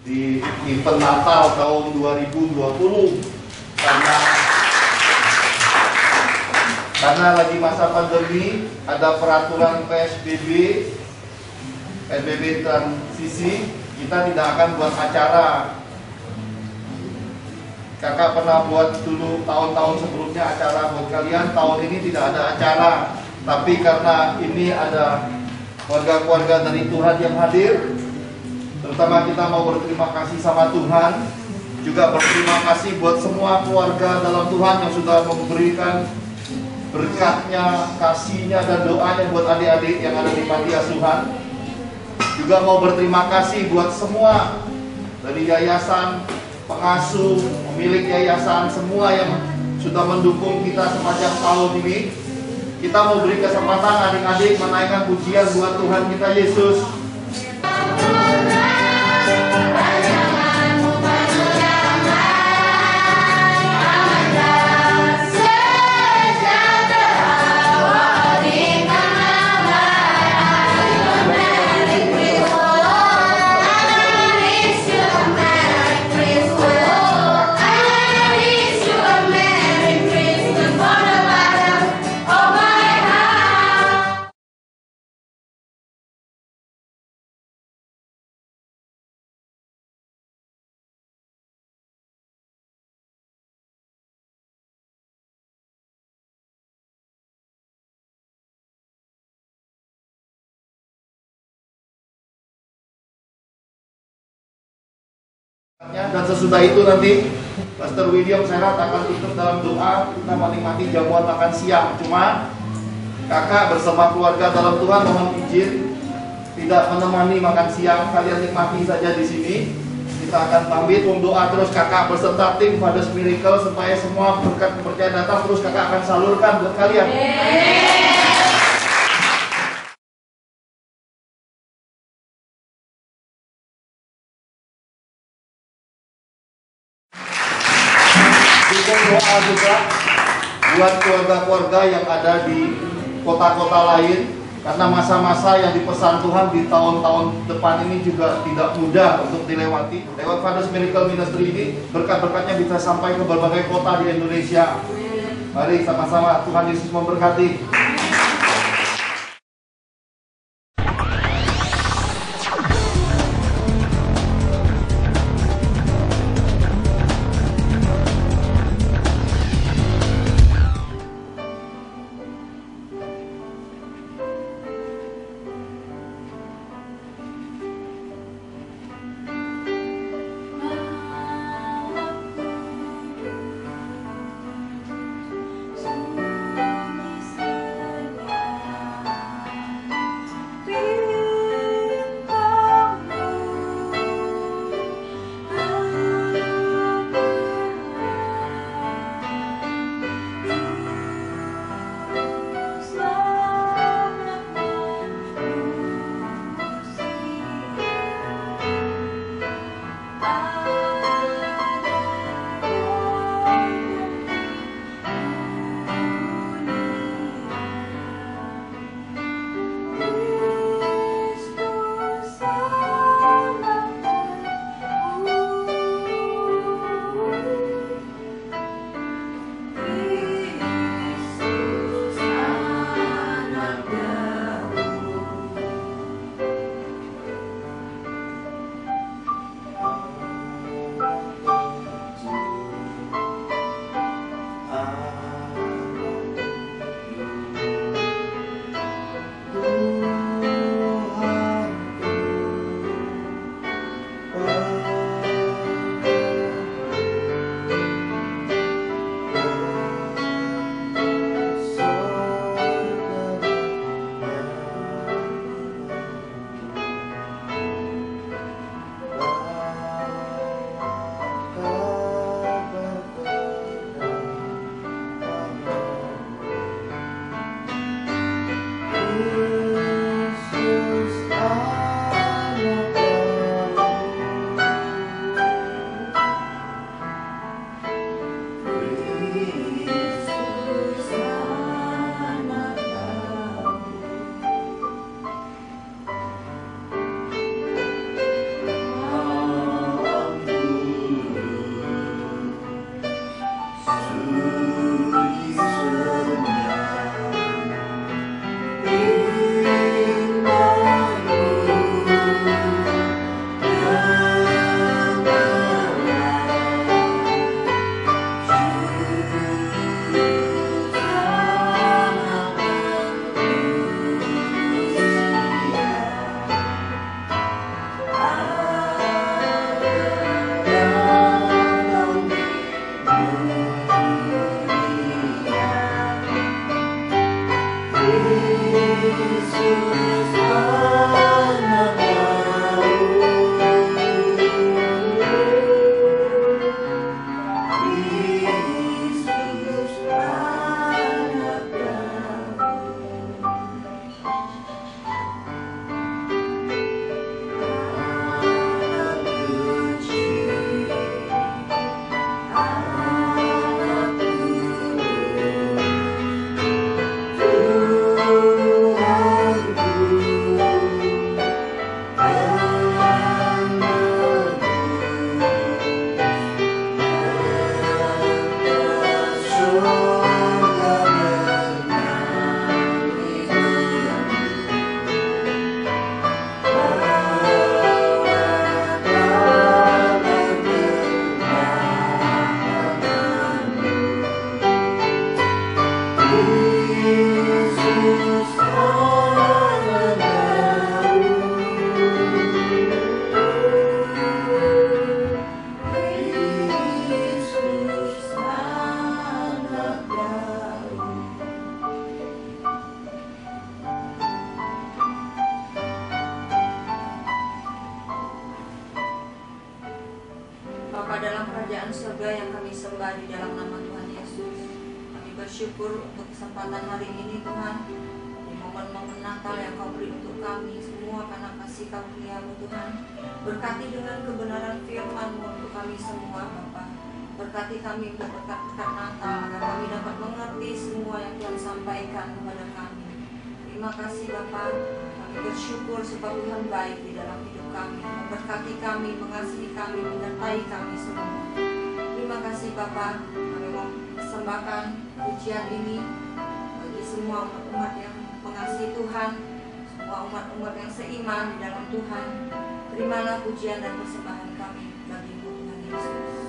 di event Natal tahun 2020 karena lagi masa pandemi, ada peraturan PSBB transisi, kita tidak akan buat acara. Kakak pernah buat dulu tahun-tahun sebelumnya acara buat kalian, tahun ini tidak ada acara. Tapi karena ini ada keluarga-keluarga dari Tuhan yang hadir, terutama kita mau berterima kasih sama Tuhan, juga berterima kasih buat semua keluarga dalam Tuhan yang sudah memberikan berkatnya, kasihnya, dan doanya buat adik-adik yang ada di panti asuhan. Juga mau berterima kasih buat semua dari yayasan, pengasuh, pemilik yayasan, semua yang sudah mendukung kita sepanjang tahun ini. Kita mau beri kesempatan adik-adik menaikkan pujian buat Tuhan kita Yesus. Dan sesudah itu nanti Pastor William Serat akan tutup dalam doa, kita menikmati jamuan makan siang. Cuma kakak bersama keluarga dalam Tuhan mohon izin tidak menemani makan siang, kalian nikmati saja di sini. Kita akan pamit, doa terus kakak beserta tim Fathers Miracle supaya semua berkat kepercayaan datang, terus kakak akan salurkan buat kalian. Doa juga buat keluarga-keluarga yang ada di kota-kota lain, karena masa-masa yang dipesan Tuhan di tahun-tahun depan ini juga tidak mudah untuk dilewati. Lewat Fathers Miracle Ministry ini, berkat-berkatnya bisa sampai ke berbagai kota di Indonesia. Mari sama-sama, Tuhan Yesus memberkati. yang kami sembah di dalam nama Tuhan Yesus. Kami bersyukur untuk kesempatan hari ini Tuhan, di momen-momen Natal yang Kau beri untuk kami semua karena kasih karunia-Mu Tuhan. Berkati dengan kebenaran firman-Mu untuk kami semua Bapa. Berkati kami untuk berkat-berkat Natal agar kami dapat mengerti semua yang Tuhan sampaikan kepada kami. Terima kasih Bapa. Kami bersyukur sebab Tuhan baik di dalam hidup kami, memberkati kami, mengasihi kami, menyertai kami semua. Terima kasih Bapa. Kami mau persembahkan pujian ini bagi semua umat-umat yang mengasihi Tuhan, semua umat-umat yang seiman di dalam Tuhan. Terimalah pujian dan persembahan kami bagi Tuhan Yesus.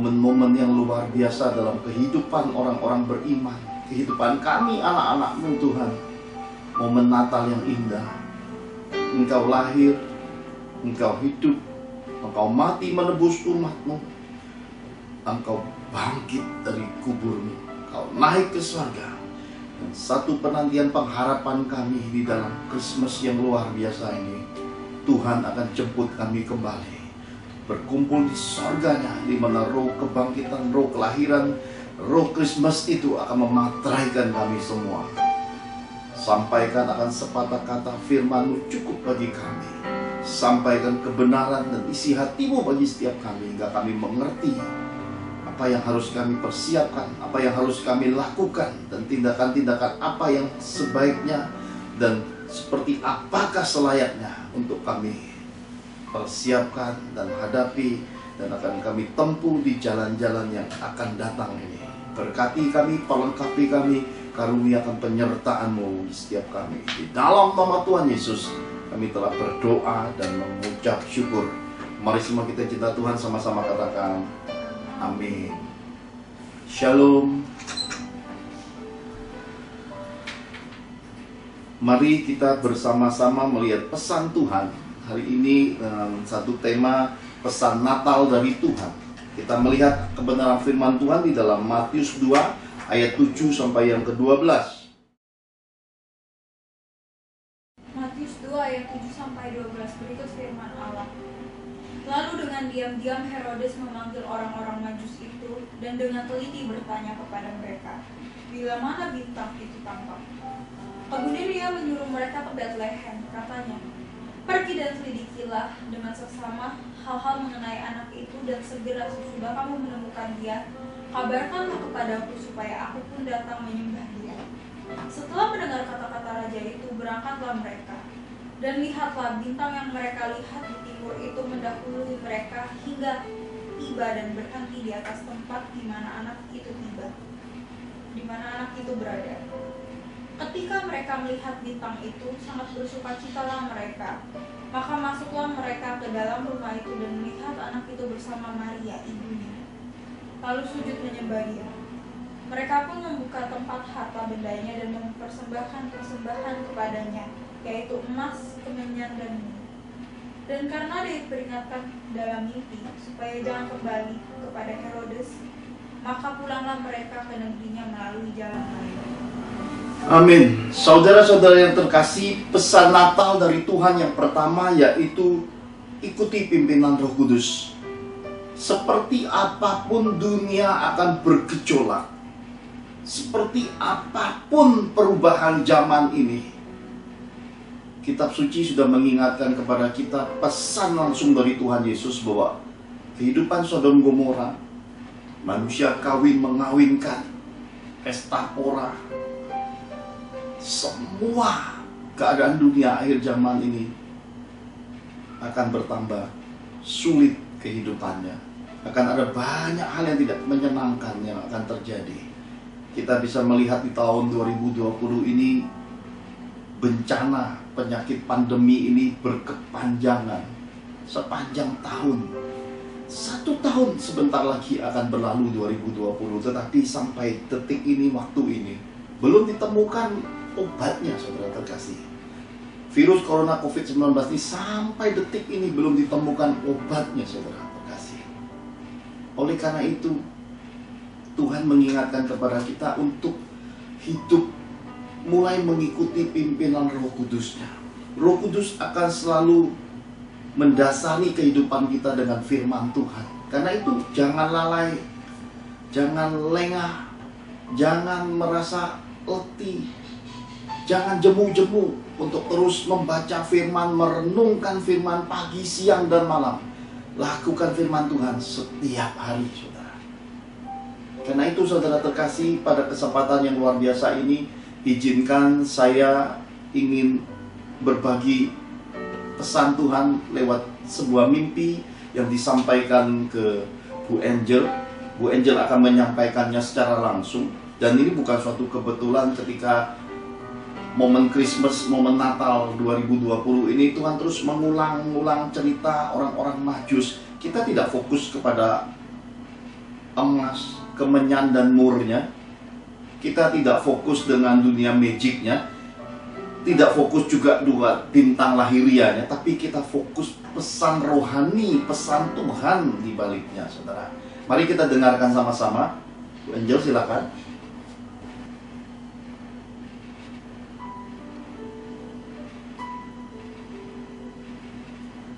momen-momen yang luar biasa dalam kehidupan orang-orang beriman, kehidupan kami anak-anak-Mu Tuhan. Momen Natal yang indah. Engkau lahir, Engkau hidup, Engkau mati menebus umatmu. Engkau bangkit dari kuburmu. Engkau naik ke surga. Dan satu penantian pengharapan kami di dalam Christmas yang luar biasa ini, Tuhan akan jemput kami kembali, berkumpul di surganya, di mana roh kebangkitan, roh kelahiran, roh Christmas itu akan memateraikan kami semua. Sampaikan akan sepatah kata firman-Mu cukup bagi kami. Sampaikan kebenaran dan isi hati-Mu bagi setiap kami, hingga kami mengerti apa yang harus kami persiapkan, apa yang harus kami lakukan, dan tindakan-tindakan apa yang sebaiknya dan seperti apakah selayaknya untuk kami persiapkan dan hadapi, dan akan kami tempuh di jalan-jalan yang akan datang ini. Berkati kami, perlengkapi kami, karuniakan penyertaan-Mu di setiap kami. Di dalam nama Tuhan Yesus kami telah berdoa dan mengucap syukur. Mari semua kita cinta Tuhan sama-sama katakan amin. Shalom. Mari kita bersama-sama melihat pesan Tuhan hari ini dengan satu tema pesan Natal dari Tuhan. Kita melihat kebenaran firman Tuhan di dalam Matius 2 ayat 7 sampai yang ke-12. Matius 2 ayat 7 sampai 12 berikut firman Allah. Lalu dengan diam-diam Herodes memanggil orang-orang Majus itu dan dengan teliti bertanya kepada mereka, bila mana bintang itu tampak. Kemudian dia menyuruh mereka ke Betlehem, katanya, pergi dan selidikilah dengan seksama hal-hal mengenai anak itu, dan segera sesudah kamu menemukan dia, kabarkanlah kepadaku supaya aku pun datang menyembah dia. Setelah mendengar kata-kata raja itu, berangkatlah mereka. Dan lihatlah, bintang yang mereka lihat di timur itu mendahului mereka hingga tiba dan berhenti di atas tempat di mana anak itu tiba, di mana anak itu berada. Ketika mereka melihat bintang itu, sangat bersukacitalah mereka. Maka masuklah mereka ke dalam rumah itu dan melihat anak itu bersama Maria, ibunya. Lalu sujud menyembah dia. Mereka pun membuka tempat harta bendanya dan mempersembahkan persembahan kepadanya, yaitu emas, kemenyan, dan minyak. Dan karena dia diperingatkan dalam mimpi supaya jangan kembali kepada Herodes, maka pulanglah mereka ke negerinya melalui jalan lain. Amin. Saudara-saudara yang terkasih, pesan Natal dari Tuhan yang pertama yaitu ikuti pimpinan Roh Kudus. Seperti apapun dunia akan bergejolak, seperti apapun perubahan zaman ini, Kitab Suci sudah mengingatkan kepada kita pesan langsung dari Tuhan Yesus bahwa kehidupan Sodom Gomora, manusia kawin mengawinkan, pesta pora, semua keadaan dunia akhir zaman ini akan bertambah sulit kehidupannya. Akan ada banyak hal yang tidak menyenangkan yang akan terjadi. Kita bisa melihat di tahun 2020 ini, bencana penyakit pandemi ini berkepanjangan sepanjang tahun. 1 tahun sebentar lagi akan berlalu 2020, tetapi sampai detik ini, waktu ini, belum ditemukan obatnya, saudara terkasih. Virus corona COVID-19 ini sampai detik ini belum ditemukan obatnya, saudara terkasih. Oleh karena itu, Tuhan mengingatkan kepada kita untuk hidup mulai mengikuti pimpinan Roh Kudusnya. Roh Kudus akan selalu mendasari kehidupan kita dengan firman Tuhan. Karena itu jangan lalai, jangan lengah, jangan merasa letih, jangan jemu-jemu untuk terus membaca firman, merenungkan firman pagi, siang, dan malam. Lakukan firman Tuhan setiap hari, saudara. Karena itu, saudara terkasih, pada kesempatan yang luar biasa ini, izinkan saya ingin berbagi pesan Tuhan lewat sebuah mimpi yang disampaikan ke Bu Angel. Bu Angel akan menyampaikannya secara langsung. Dan ini bukan suatu kebetulan ketika momen Christmas, momen Natal 2020 ini Tuhan terus mengulang-ulang cerita orang-orang Majus. Kita tidak fokus kepada emas, kemenyan dan murnya. Kita tidak fokus dengan dunia magicnya. tidak fokus juga dua bintang lahiriahnya, tapi kita fokus pesan rohani, pesan Tuhan di baliknya, saudara. Mari kita dengarkan sama-sama. Bu Angel, silakan.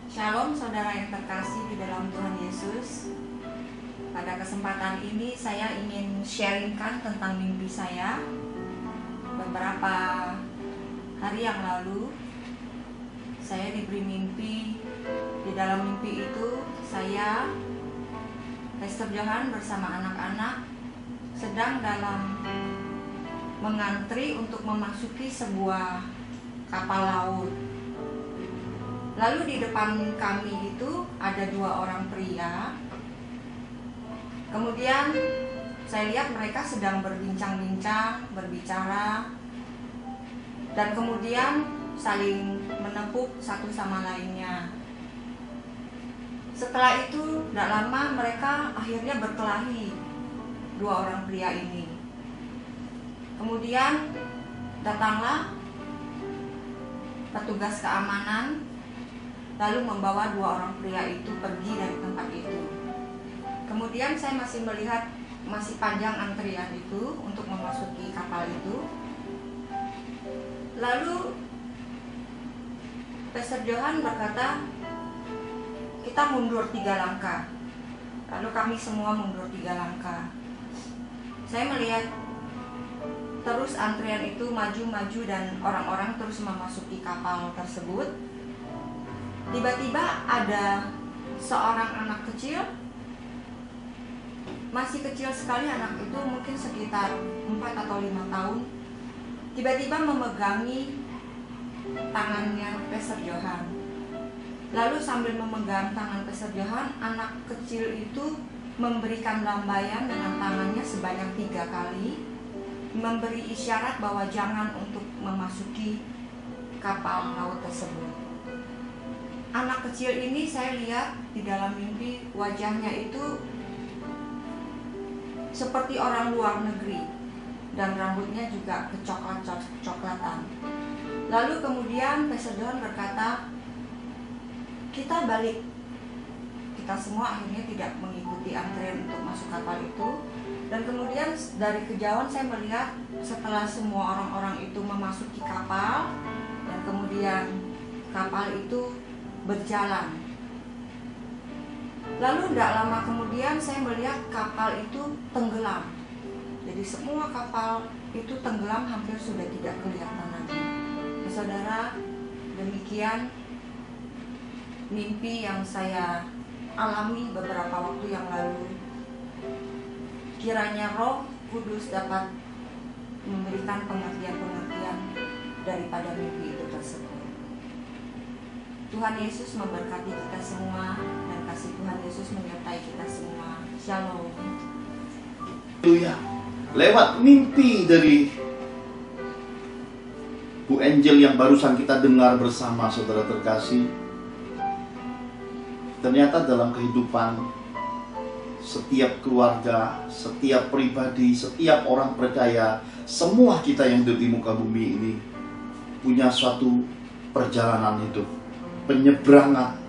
Shalom saudara yang terkasih di dalam Tuhan Yesus. Pada kesempatan ini saya ingin sharingkan tentang mimpi saya. Beberapa hari yang lalu saya diberi mimpi. Di dalam mimpi itu saya, Pastor Johan bersama anak-anak sedang dalam mengantri untuk memasuki sebuah kapal laut. Lalu di depan kami itu ada 2 orang pria. Kemudian saya lihat mereka sedang berbincang-bincang, berbicara, dan kemudian saling menepuk satu sama lainnya. Setelah itu tidak lama mereka akhirnya berkelahi, 2 orang pria ini. Kemudian datanglah petugas keamanan, lalu membawa 2 orang pria itu pergi dari tempat itu. Kemudian saya masih melihat masih panjang antrian itu untuk memasuki kapal itu. Lalu Pastor Johan berkata, kita mundur 3 langkah. Lalu kami semua mundur 3 langkah. Saya melihat terus antrian itu maju-maju dan orang-orang terus memasuki kapal tersebut. Tiba-tiba ada seorang anak kecil, masih kecil sekali anak itu, mungkin sekitar 4 atau 5 tahun, tiba-tiba memegangi tangannya Pastor Johan. Lalu sambil memegang tangan Pastor Johan, anak kecil itu memberikan lambaian dengan tangannya sebanyak 3 kali, memberi isyarat bahwa jangan untuk memasuki kapal laut tersebut. Anak kecil ini saya lihat di dalam mimpi wajahnya itu seperti orang luar negeri dan rambutnya juga kecoklat-coklatan. Lalu kemudian Pastor Johan berkata, kita balik. Kita semua akhirnya tidak mengikuti antrian untuk masuk kapal itu. Dan kemudian dari kejauhan saya melihat setelah semua orang-orang itu memasuki kapal, dan kemudian kapal itu berjalan. Lalu tidak lama kemudian saya melihat kapal itu tenggelam. Jadi semua kapal itu tenggelam, hampir sudah tidak kelihatan lagi. Saudara, demikian mimpi yang saya alami beberapa waktu yang lalu. Kiranya Roh Kudus dapat memberikan pengertian-pengertian daripada mimpi itu tersebut. Tuhan Yesus memberkati kita semua, dan kasih Tuhan Yesus menyertai kita semua. Shalom. Haleluya. Lewat mimpi dari Bu Angel yang barusan kita dengar bersama, saudara terkasih, ternyata dalam kehidupan setiap keluarga, setiap pribadi, setiap orang percaya, semua kita yang hidup di muka bumi ini punya suatu perjalanan hidup, penyeberangan,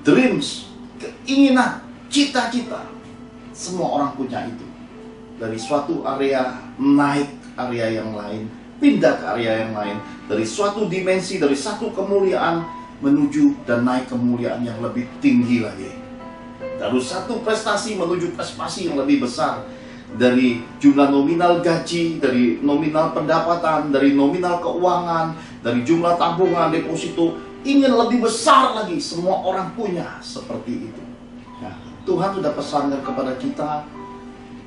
dreams, keinginan, cita-cita. Semua orang punya itu. Dari suatu area naik area yang lain, pindah ke area yang lain. Dari suatu dimensi, dari satu kemuliaan menuju dan naik kemuliaan yang lebih tinggi lagi. Dari satu prestasi menuju prestasi yang lebih besar. Dari jumlah nominal gaji, dari nominal pendapatan, dari nominal keuangan, dari jumlah tabungan, deposito, ingin lebih besar lagi. Semua orang punya seperti itu. Nah, Tuhan sudah pesankan kepada kita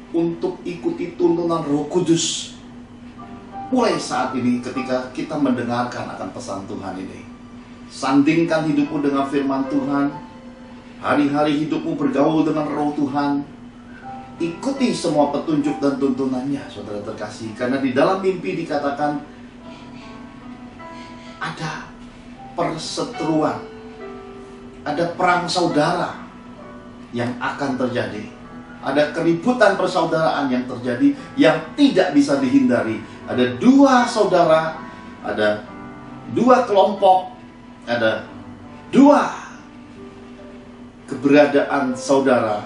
untuk ikuti tuntunan Roh Kudus. Mulai saat ini ketika kita mendengarkan akan pesan Tuhan ini, sandingkan hidupmu dengan firman Tuhan. Hari-hari hidupmu bergaul dengan Roh Tuhan. Ikuti semua petunjuk dan tuntunannya, saudara terkasih. Karena di dalam mimpi dikatakan ada perseteruan, ada perang saudara yang akan terjadi. Ada keributan persaudaraan yang terjadi yang tidak bisa dihindari. Ada 2 saudara, ada dua kelompok, ada dua keberadaan saudara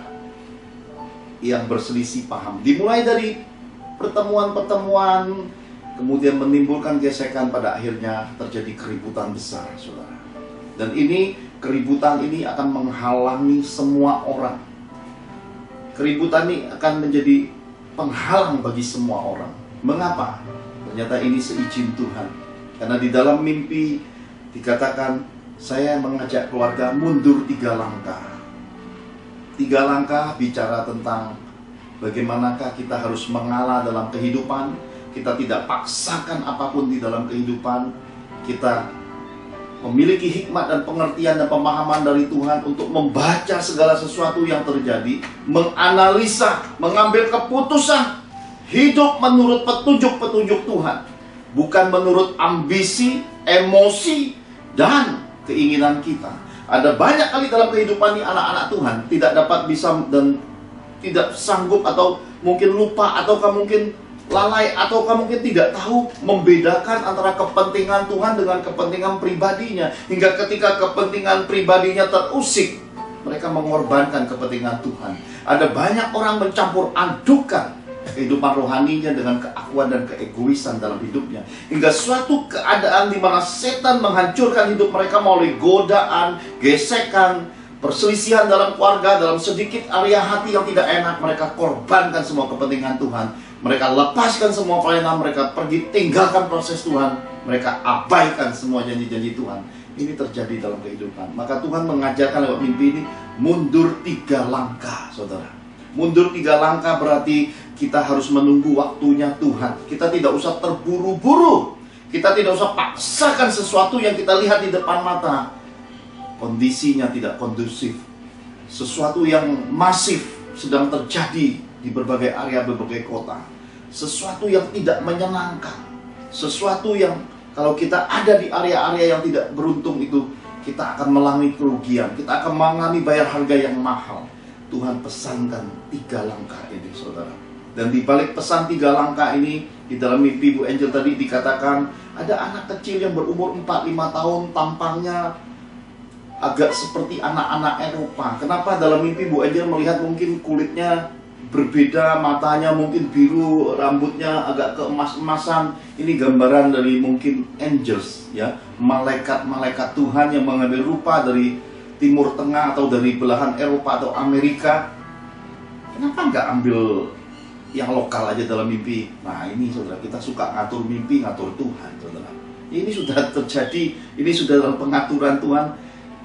yang berselisih paham. Dimulai dari pertemuan-pertemuan, kemudian menimbulkan gesekan, pada akhirnya terjadi keributan besar, saudara. Dan keributan ini akan menghalangi semua orang. Keributan ini akan menjadi penghalang bagi semua orang. Mengapa? Ternyata ini seizin Tuhan. Karena di dalam mimpi dikatakan, saya mengajak keluarga mundur 3 langkah. 3 langkah bicara tentang bagaimanakah kita harus mengalah dalam kehidupan. Kita tidak paksakan apapun di dalam kehidupan. Kita memiliki hikmat dan pengertian dan pemahaman dari Tuhan untuk membaca segala sesuatu yang terjadi, menganalisa, mengambil keputusan, hidup menurut petunjuk-petunjuk Tuhan, bukan menurut ambisi, emosi, dan keinginan kita. Ada banyak kali dalam kehidupan ini anak-anak Tuhan tidak dapat bisa dan tidak sanggup, atau mungkin lupa, ataukah mungkin lalai, ataukah mungkin tidak tahu membedakan antara kepentingan Tuhan dengan kepentingan pribadinya. Hingga ketika kepentingan pribadinya terusik, mereka mengorbankan kepentingan Tuhan. Ada banyak orang mencampur adukan kehidupan rohaninya dengan keakuan dan keegoisan dalam hidupnya, hingga suatu keadaan di mana setan menghancurkan hidup mereka melalui godaan, gesekan, perselisihan dalam keluarga, dalam sedikit area hati yang tidak enak. Mereka korbankan semua kepentingan Tuhan, mereka lepaskan semua pelayanan, mereka pergi tinggalkan proses Tuhan, mereka abaikan semua janji-janji Tuhan. Ini terjadi dalam kehidupan. Maka Tuhan mengajarkan lewat mimpi ini, mundur 3 langkah, saudara. Mundur 3 langkah berarti kita harus menunggu waktunya Tuhan. Kita tidak usah terburu-buru. Kita tidak usah paksakan sesuatu yang kita lihat di depan mata. Kondisinya tidak kondusif. Sesuatu yang masif sedang terjadi di berbagai area, berbagai kota. Sesuatu yang tidak menyenangkan. Sesuatu yang kalau kita ada di area-area yang tidak beruntung itu, kita akan mengalami kerugian. Kita akan mengalami bayar harga yang mahal. Tuhan pesankan 3 langkah ini, saudara. Dan di balik pesan 3 langkah ini, di dalam mimpi Bu Angel tadi dikatakan, ada anak kecil yang berumur 4-5 tahun, tampangnya agak seperti anak-anak Eropa. Kenapa dalam mimpi Bu Angel melihat mungkin kulitnya berbeda, matanya mungkin biru, rambutnya agak keemas-emasan. Ini gambaran dari mungkin angels, ya, malaikat-malaikat Tuhan yang mengambil rupa dari Timur Tengah atau dari belahan Eropa atau Amerika. Kenapa nggak ambil yang lokal aja dalam mimpi? Nah ini saudara, kita suka ngatur mimpi, ngatur Tuhan, saudara. Ini sudah terjadi, ini sudah dalam pengaturan Tuhan.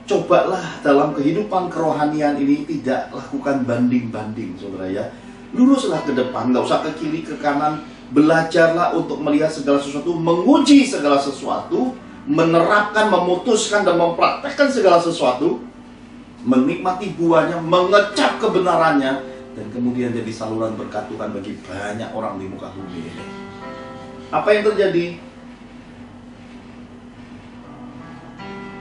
Cobalah dalam kehidupan kerohanian ini tidak lakukan banding-banding, saudara, ya. Luruslah ke depan, nggak usah ke kiri, ke kanan. Belajarlah untuk melihat segala sesuatu, menguji segala sesuatu, menerapkan, memutuskan, dan mempraktekkan segala sesuatu, menikmati buahnya, mengecap kebenarannya, dan kemudian jadi saluran berkat Tuhan bagi banyak orang di muka bumi ini. Apa yang terjadi?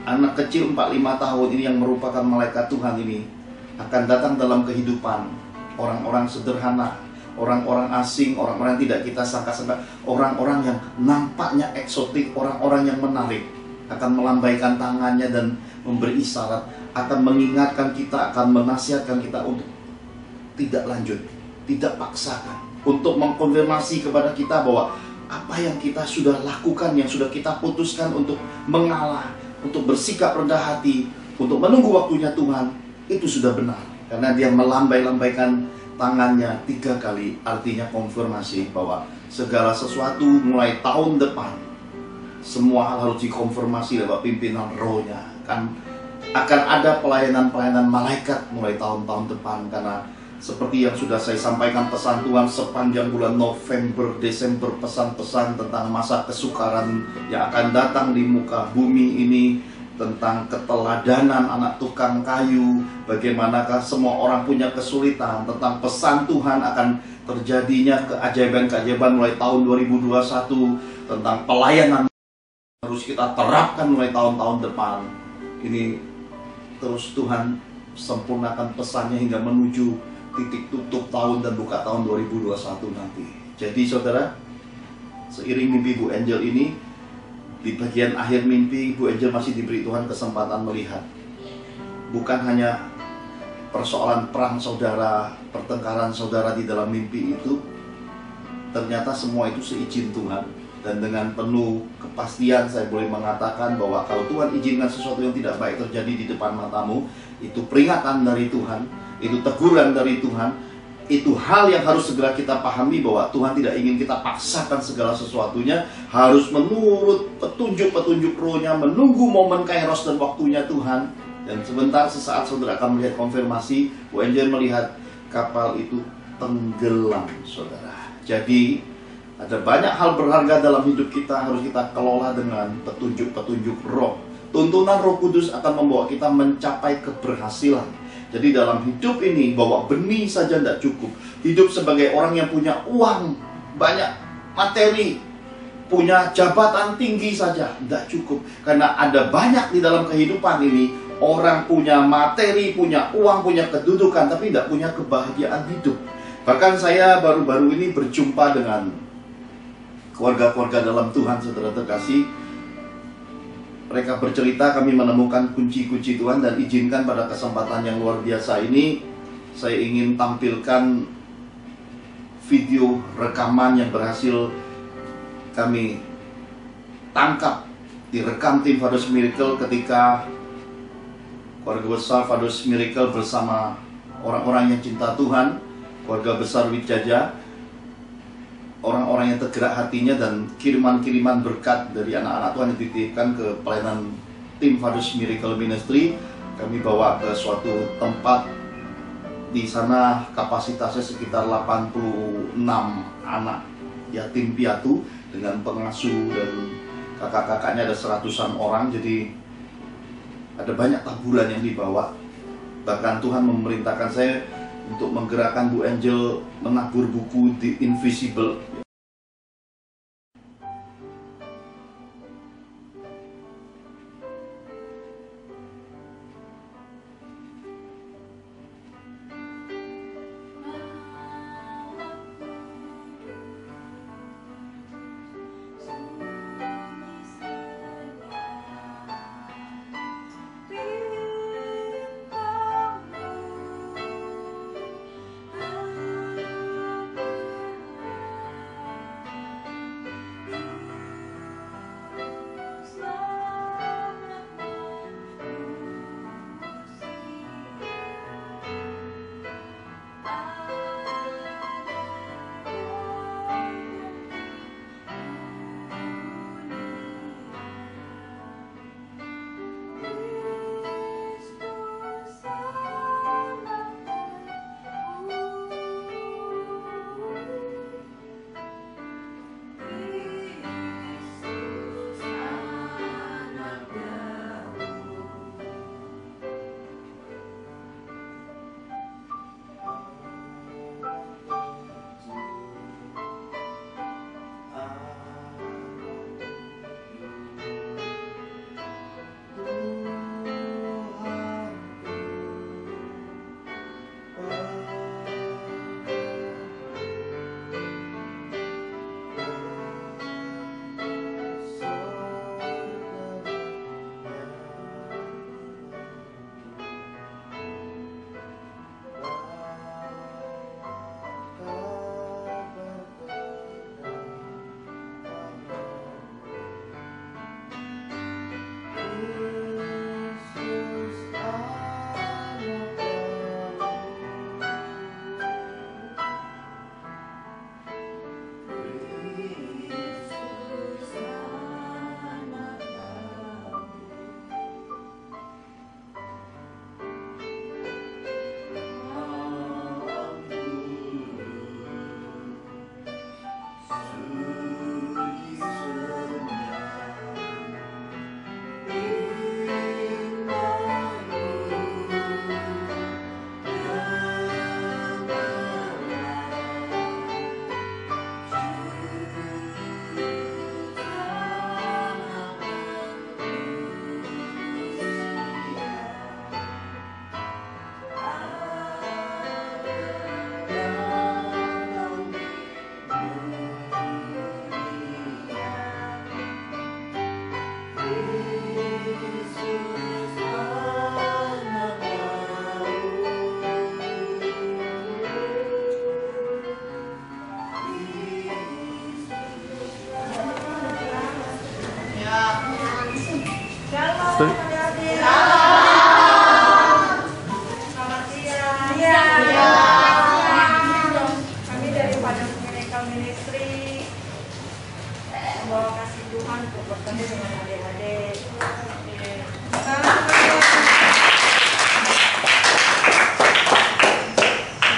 Anak kecil 4-5 tahun ini yang merupakan malaikat Tuhan ini akan datang dalam kehidupan orang-orang sederhana, orang-orang asing, orang-orang yang tidak kita sangka-sangka, orang-orang yang nampaknya eksotik, orang-orang yang menarik, akan melambaikan tangannya dan memberi isyarat, akan mengingatkan kita, akan menasihatkan kita untuk tidak lanjut, tidak paksakan, untuk mengkonfirmasi kepada kita bahwa apa yang kita sudah lakukan, yang sudah kita putuskan untuk mengalah, untuk bersikap rendah hati, untuk menunggu waktunya Tuhan, itu sudah benar. Karena dia melambai-lambaikan tangannya 3 kali, artinya konfirmasi bahwa segala sesuatu mulai tahun depan, semua hal harus dikonfirmasi lewat pimpinan rohnya. Akan ada pelayanan-pelayanan malaikat mulai tahun-tahun depan. Karena seperti yang sudah saya sampaikan pesan Tuhan sepanjang bulan November, Desember, pesan-pesan tentang masa kesukaran yang akan datang di muka bumi ini, tentang keteladanan anak tukang kayu, bagaimanakah semua orang punya kesulitan, tentang pesan Tuhan akan terjadinya keajaiban-keajaiban mulai tahun 2021, tentang pelayanan harus kita terapkan mulai tahun-tahun depan. Ini terus Tuhan sempurnakan pesannya hingga menuju titik tutup tahun dan buka tahun 2021 nanti. Jadi saudara, seiring mimpi Bu Angel ini, Di bagian akhir mimpi, Bu Angel masih diberi Tuhan kesempatan melihat. Bukan hanya persoalan perang saudara, pertengkaran saudara di dalam mimpi itu, ternyata semua itu seizin Tuhan. Dan dengan penuh kepastian saya boleh mengatakan bahwa kalau Tuhan izinkan sesuatu yang tidak baik terjadi di depan matamu, itu peringatan dari Tuhan, itu teguran dari Tuhan, itu hal yang harus segera kita pahami bahwa Tuhan tidak ingin kita paksakan segala sesuatunya, harus menurut petunjuk-petunjuk rohnya, menunggu momen kairos dan waktunya Tuhan. Dan sebentar sesaat saudara akan melihat konfirmasi, Bu Angel melihat kapal itu tenggelam, saudara. Jadi ada banyak hal berharga dalam hidup kita, harus kita kelola dengan petunjuk-petunjuk roh. Tuntunan Roh Kudus akan membawa kita mencapai keberhasilan. Jadi dalam hidup ini, bawa benih saja tidak cukup. Hidup sebagai orang yang punya uang, banyak materi, punya jabatan tinggi saja tidak cukup. Karena ada banyak di dalam kehidupan ini, orang punya materi, punya uang, punya kedudukan, tapi tidak punya kebahagiaan hidup. Bahkan saya baru-baru ini berjumpa dengan keluarga-keluarga dalam Tuhan, saudara terkasih. Mereka bercerita, kami menemukan kunci-kunci Tuhan, dan izinkan pada kesempatan yang luar biasa ini saya ingin tampilkan video rekaman yang berhasil kami tangkap, direkam tim Fathers Miracle ketika keluarga besar Fathers Miracle bersama orang-orang yang cinta Tuhan, keluarga besar Wijaya, orang-orang yang tergerak hatinya, dan kiriman-kiriman berkat dari anak-anak Tuhan yang dititipkan ke pelayanan tim Fathers Miracle Ministry. Kami bawa ke suatu tempat, di sana kapasitasnya sekitar 86 anak yatim piatu dengan pengasuh, dan kakak-kakaknya ada 100-an orang. Jadi ada banyak taburan yang dibawa. Bahkan Tuhan memerintahkan saya untuk menggerakkan Bu Angel menabur buku The Invisible.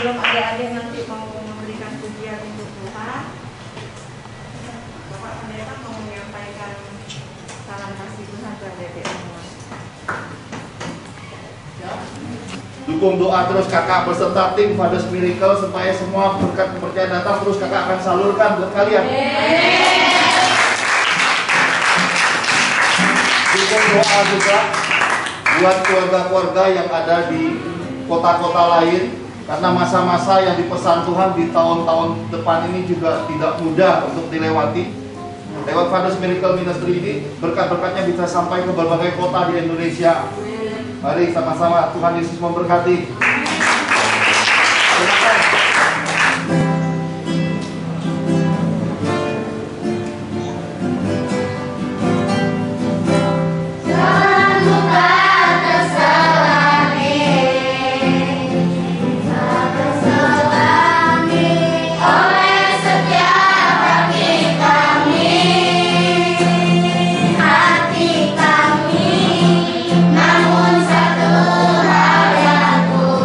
Sebelum adik-adik nanti mau memberikan pujian untuk Tuhan, Bapak Pendeta mau menyampaikan salam kasih Tuhan ke adik-adik semua. Dukung doa terus kakak beserta tim Fathers Miracle supaya semua berkat kepercayaan datang terus kakak akan salurkan buat kalian. Dukung doa juga buat keluarga-keluarga yang ada di kota-kota lain, karena masa-masa yang dipesan Tuhan di tahun-tahun depan ini juga tidak mudah untuk dilewati. Lewat Fathers Miracle Ministry ini, berkat-berkatnya bisa sampai ke berbagai kota di Indonesia. Mari sama-sama, Tuhan Yesus memberkati. Namun satu hal yang ku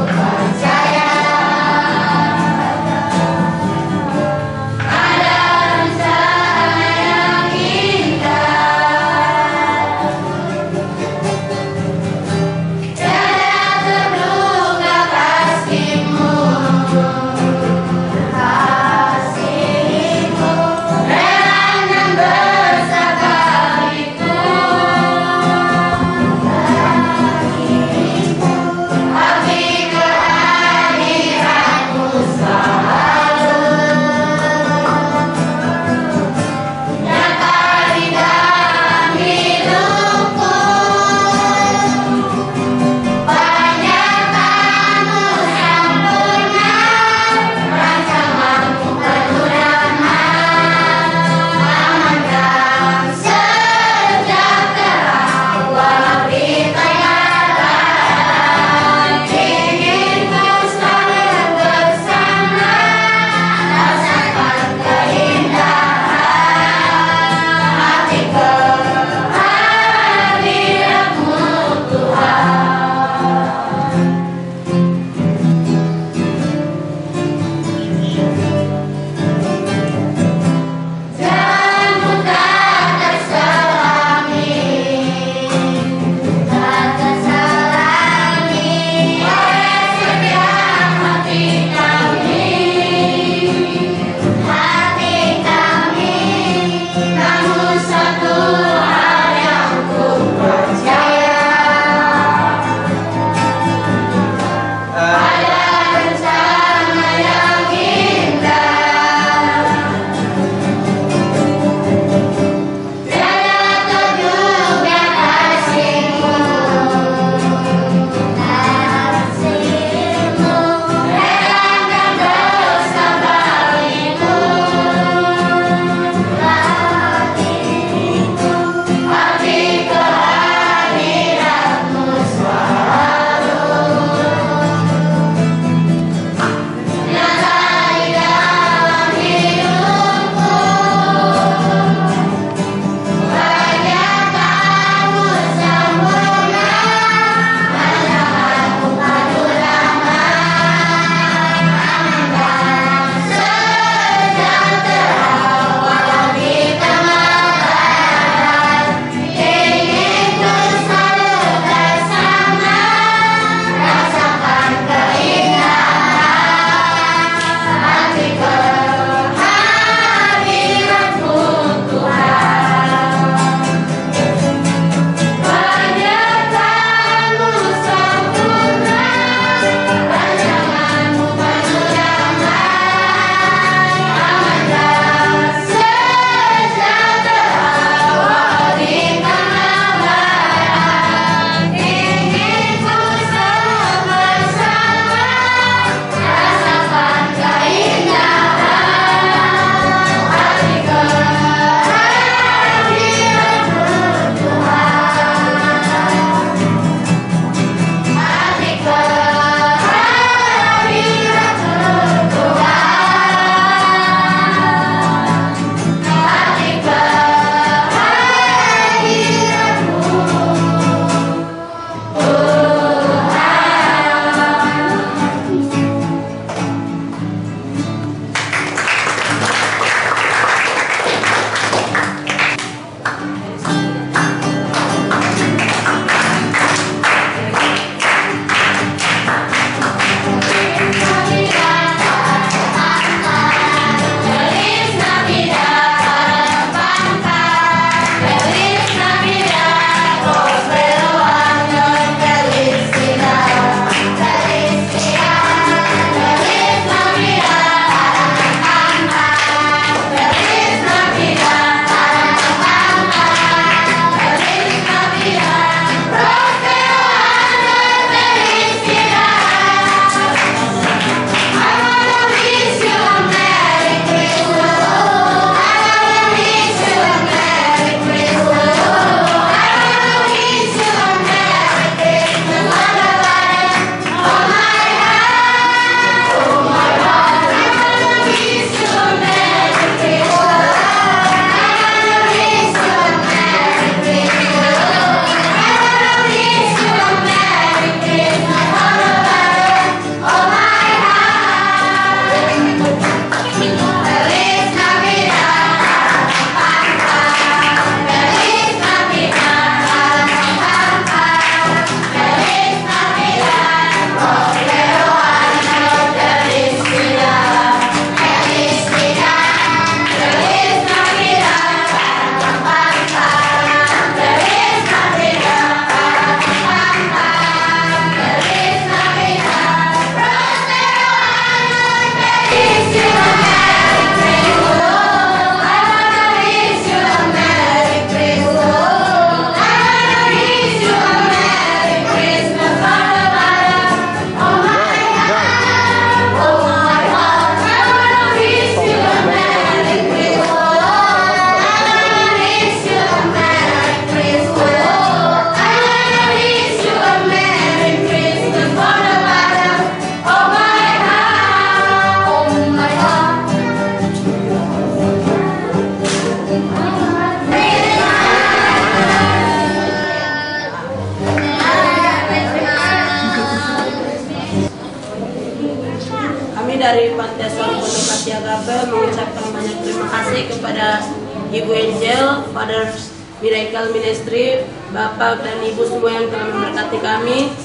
Kami dari Panti Asuhan Pondok Kasih Agape mengucapkan banyak terima kasih kepada Ibu Angel, Father Miracle Ministry, Bapak dan Ibu semua yang telah memberkati kami.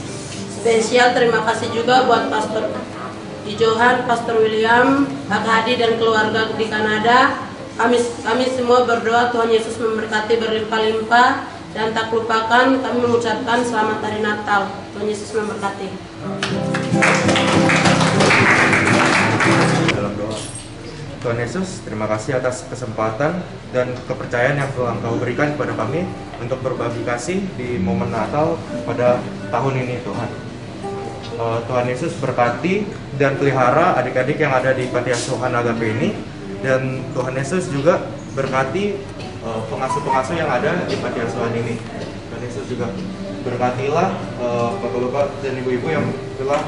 Spesial terima kasih juga buat Pastor Johan, Pastor William, Pak Hadi dan keluarga di Kanada. Kami semua berdoa Tuhan Yesus memberkati berlimpah-limpah, dan tak lupakan kami mengucapkan selamat hari Natal. Tuhan Yesus memberkati. Dalam doa. Tuhan Yesus, terima kasih atas kesempatan dan kepercayaan yang telah Engkau berikan kepada kami untuk berbagi kasih di momen Natal pada tahun ini, Tuhan. Tuhan Yesus berkati dan pelihara adik-adik yang ada di Panti Asuhan Agape ini, dan Tuhan Yesus juga berkati pengasuh-pengasuh yang ada di Panti Asuhan ini. Tuhan Yesus juga berkatilah bapak-bapak dan ibu-ibu yang telah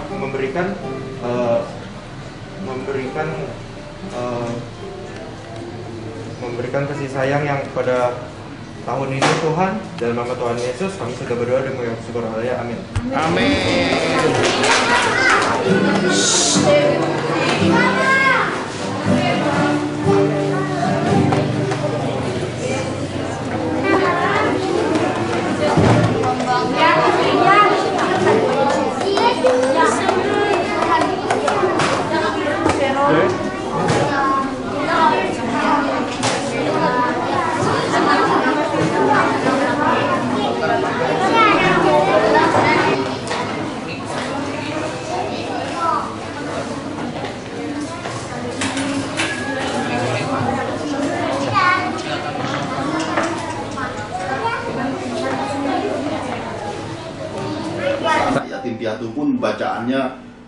memberikan kasih sayang yang pada tahun ini, Tuhan. Dalam nama Tuhan Yesus kami sudah berdoa dan mengucap syukur. Haleluya, amin. Yatim piatu pun bacaannya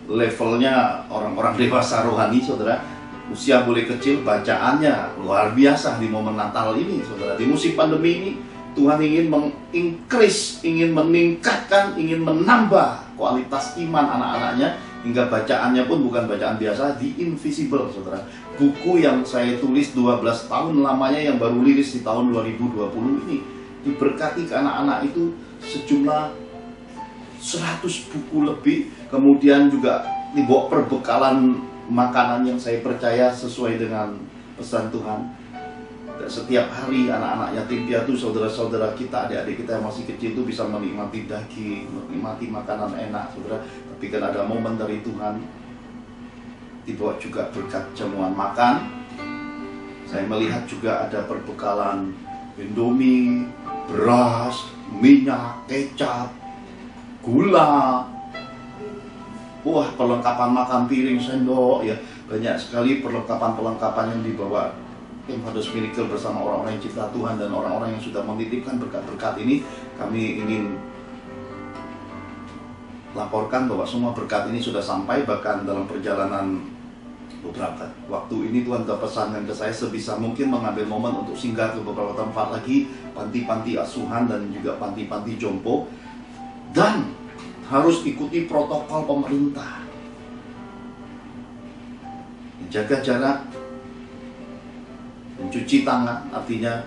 levelnya orang-orang dewasa rohani, saudara. Usia boleh kecil, bacaannya luar biasa di momen Natal ini, saudara. Di musim pandemi ini, Tuhan ingin mengincrease, ingin meningkatkan, ingin menambah kualitas iman anak-anaknya, hingga bacaannya pun bukan bacaan biasa, The Invisible, saudara. Buku yang saya tulis 12 tahun lamanya yang baru rilis di tahun 2020 ini, diberkati ke anak-anak itu sejumlah 100 buku lebih. Kemudian juga dibawa perbekalan makanan yang saya percaya sesuai dengan pesan Tuhan. Dan setiap hari anak-anak yatim piatu, saudara-saudara kita, adik-adik kita yang masih kecil itu bisa menikmati daging, menikmati makanan enak, saudara. Tapi kan ada momen dari Tuhan, dibawa juga berkat jamuan makan. Saya melihat juga ada perbekalan Indomie, beras, minyak, kecap, gula, wah, perlengkapan makan, piring, sendok, ya, banyak sekali perlengkapan-perlengkapan yang dibawa tim Father Miracle bersama orang-orang yang cipta Tuhan dan orang-orang yang sudah menitipkan berkat-berkat ini. Kami ingin laporkan bahwa semua berkat ini sudah sampai. Bahkan dalam perjalanan beberapa waktu ini Tuhan telah pesankan ke saya sebisa mungkin mengambil momen untuk singgah ke beberapa tempat lagi, panti-panti asuhan dan juga panti-panti jompo, dan harus ikuti protokol pemerintah. Jaga jarak, mencuci tangan, artinya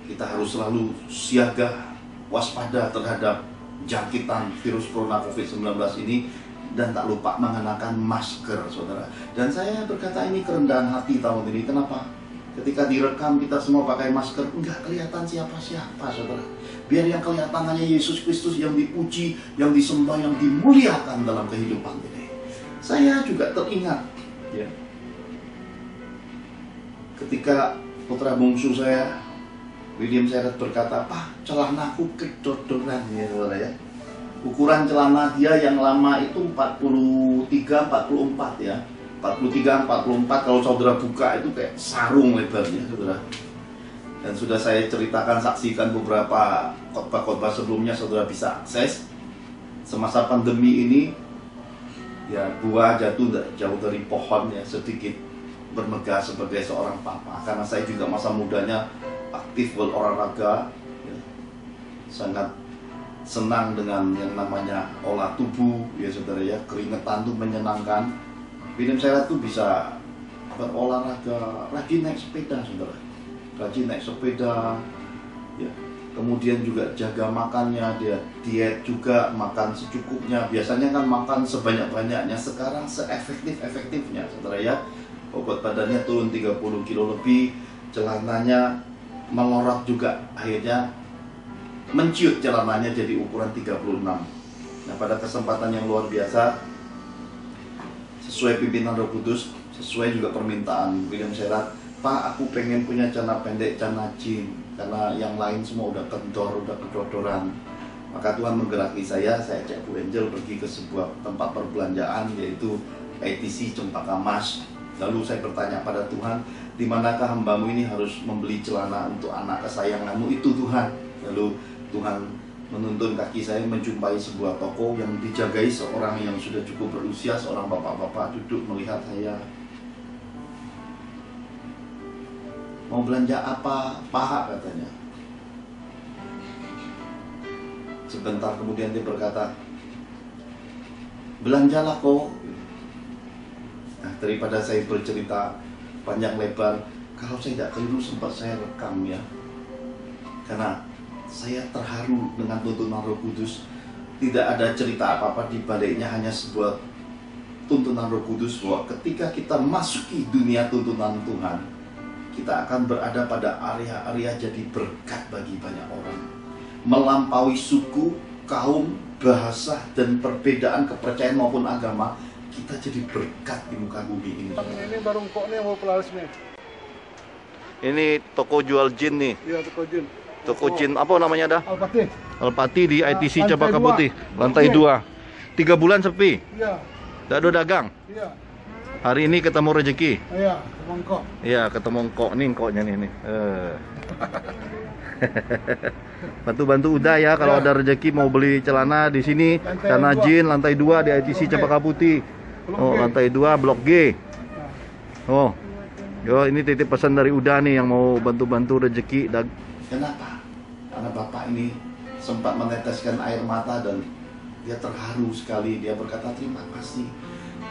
kita harus selalu siaga, waspada terhadap jangkitan virus corona COVID-19 ini, dan tak lupa mengenakan masker, saudara. Dan saya berkata ini kerendahan hati tahun ini. Kenapa? Ketika direkam kita semua pakai masker, enggak kelihatan siapa-siapa, saudara. Biar yang kelihatan hanya Yesus Kristus yang dipuji, yang disembah, yang dimuliakan dalam kehidupan ini. Saya juga teringat, ya, ketika putra bungsu saya, William Seret, berkata, "Pak, celanaku kedodoran," ya, saudara, ya. Ukuran celana dia yang lama itu 43-44, ya. 43-44, kalau saudara buka itu kayak sarung lebarnya, saudara. Dan sudah saya ceritakan, saksikan beberapa khotbah-khotbah sebelumnya, saudara bisa akses. Semasa pandemi ini, ya, buah jatuh jauh dari pohon, ya, sedikit bermegah sebagai seorang papa. Karena saya juga masa mudanya aktif berolahraga, ya, sangat senang dengan yang namanya olah tubuh, ya, saudara, ya. Keringetan tuh menyenangkan. William Seret tuh bisa berolahraga, rajin naik sepeda, saudara. Rajin naik sepeda, ya. kemudian juga jaga makannya, dia diet juga, makan secukupnya. Biasanya kan makan sebanyak-banyaknya, sekarang seefektif-efektifnya, saudara ya. Bobot badannya turun 30 kilo lebih, celananya melorot juga, akhirnya menciut celananya jadi ukuran 36. Nah, pada kesempatan yang luar biasa, sesuai pimpinan Roh Kudus, sesuai juga permintaan William Sherat, Pak, aku pengen punya celana pendek, celana jean, karena yang lain semua udah kendor, udah kedodoran. Maka Tuhan menggerakkan saya ajak Bu Angel pergi ke sebuah tempat perbelanjaan, yaitu ITC Cempaka Mas. Lalu saya bertanya pada Tuhan, di manakah hambamu ini harus membeli celana untuk anak kesayanganmu itu Tuhan? Lalu Tuhan menuntun kaki saya menjumpai sebuah toko yang dijagai seorang yang sudah cukup berusia, seorang bapak-bapak duduk melihat saya. Mau belanja apa, Pak? Katanya. Sebentar kemudian dia berkata, belanjalah kok. Nah, daripada saya bercerita panjang lebar, kalau saya tidak keliru sempat saya rekam ya. Karena saya terharu dengan tuntunan Roh Kudus. Tidak ada cerita apa-apa di baliknya, hanya sebuah tuntunan Roh Kudus bahwa ketika kita masuki dunia tuntunan Tuhan, kita akan berada pada area-area jadi berkat bagi banyak orang. Melampaui suku, kaum, bahasa, dan perbedaan kepercayaan maupun agama, kita jadi berkat di muka bumi ini. Ini baru kok nih mau pelaris nih. Ini toko jual jin nih. Iya, toko jin. Toko jin apa namanya dah? Alpati. Alpati di ITC Lantai Cempaka dua. Putih, lantai 2. 3 bulan sepi. Iya. Tak ada dagang. Iya. Hari ini ketemu rezeki. Iya, Bangkok. Iya, ketemu engkok nih, engkoknya nih. Bantu-bantu udah ya kalau ada rezeki mau beli celana di sini, Lantai celana 2. jin lantai 2 di ITC Blok G. Cempaka Putih. Blok Oh, G. lantai 2 Blok G. Oh. Yo, ini titip pesan dari Uda nih yang mau bantu-bantu rezeki. Kenapa? Karena Bapak ini sempat meneteskan air mata dan dia terharu sekali. Dia berkata terima kasih.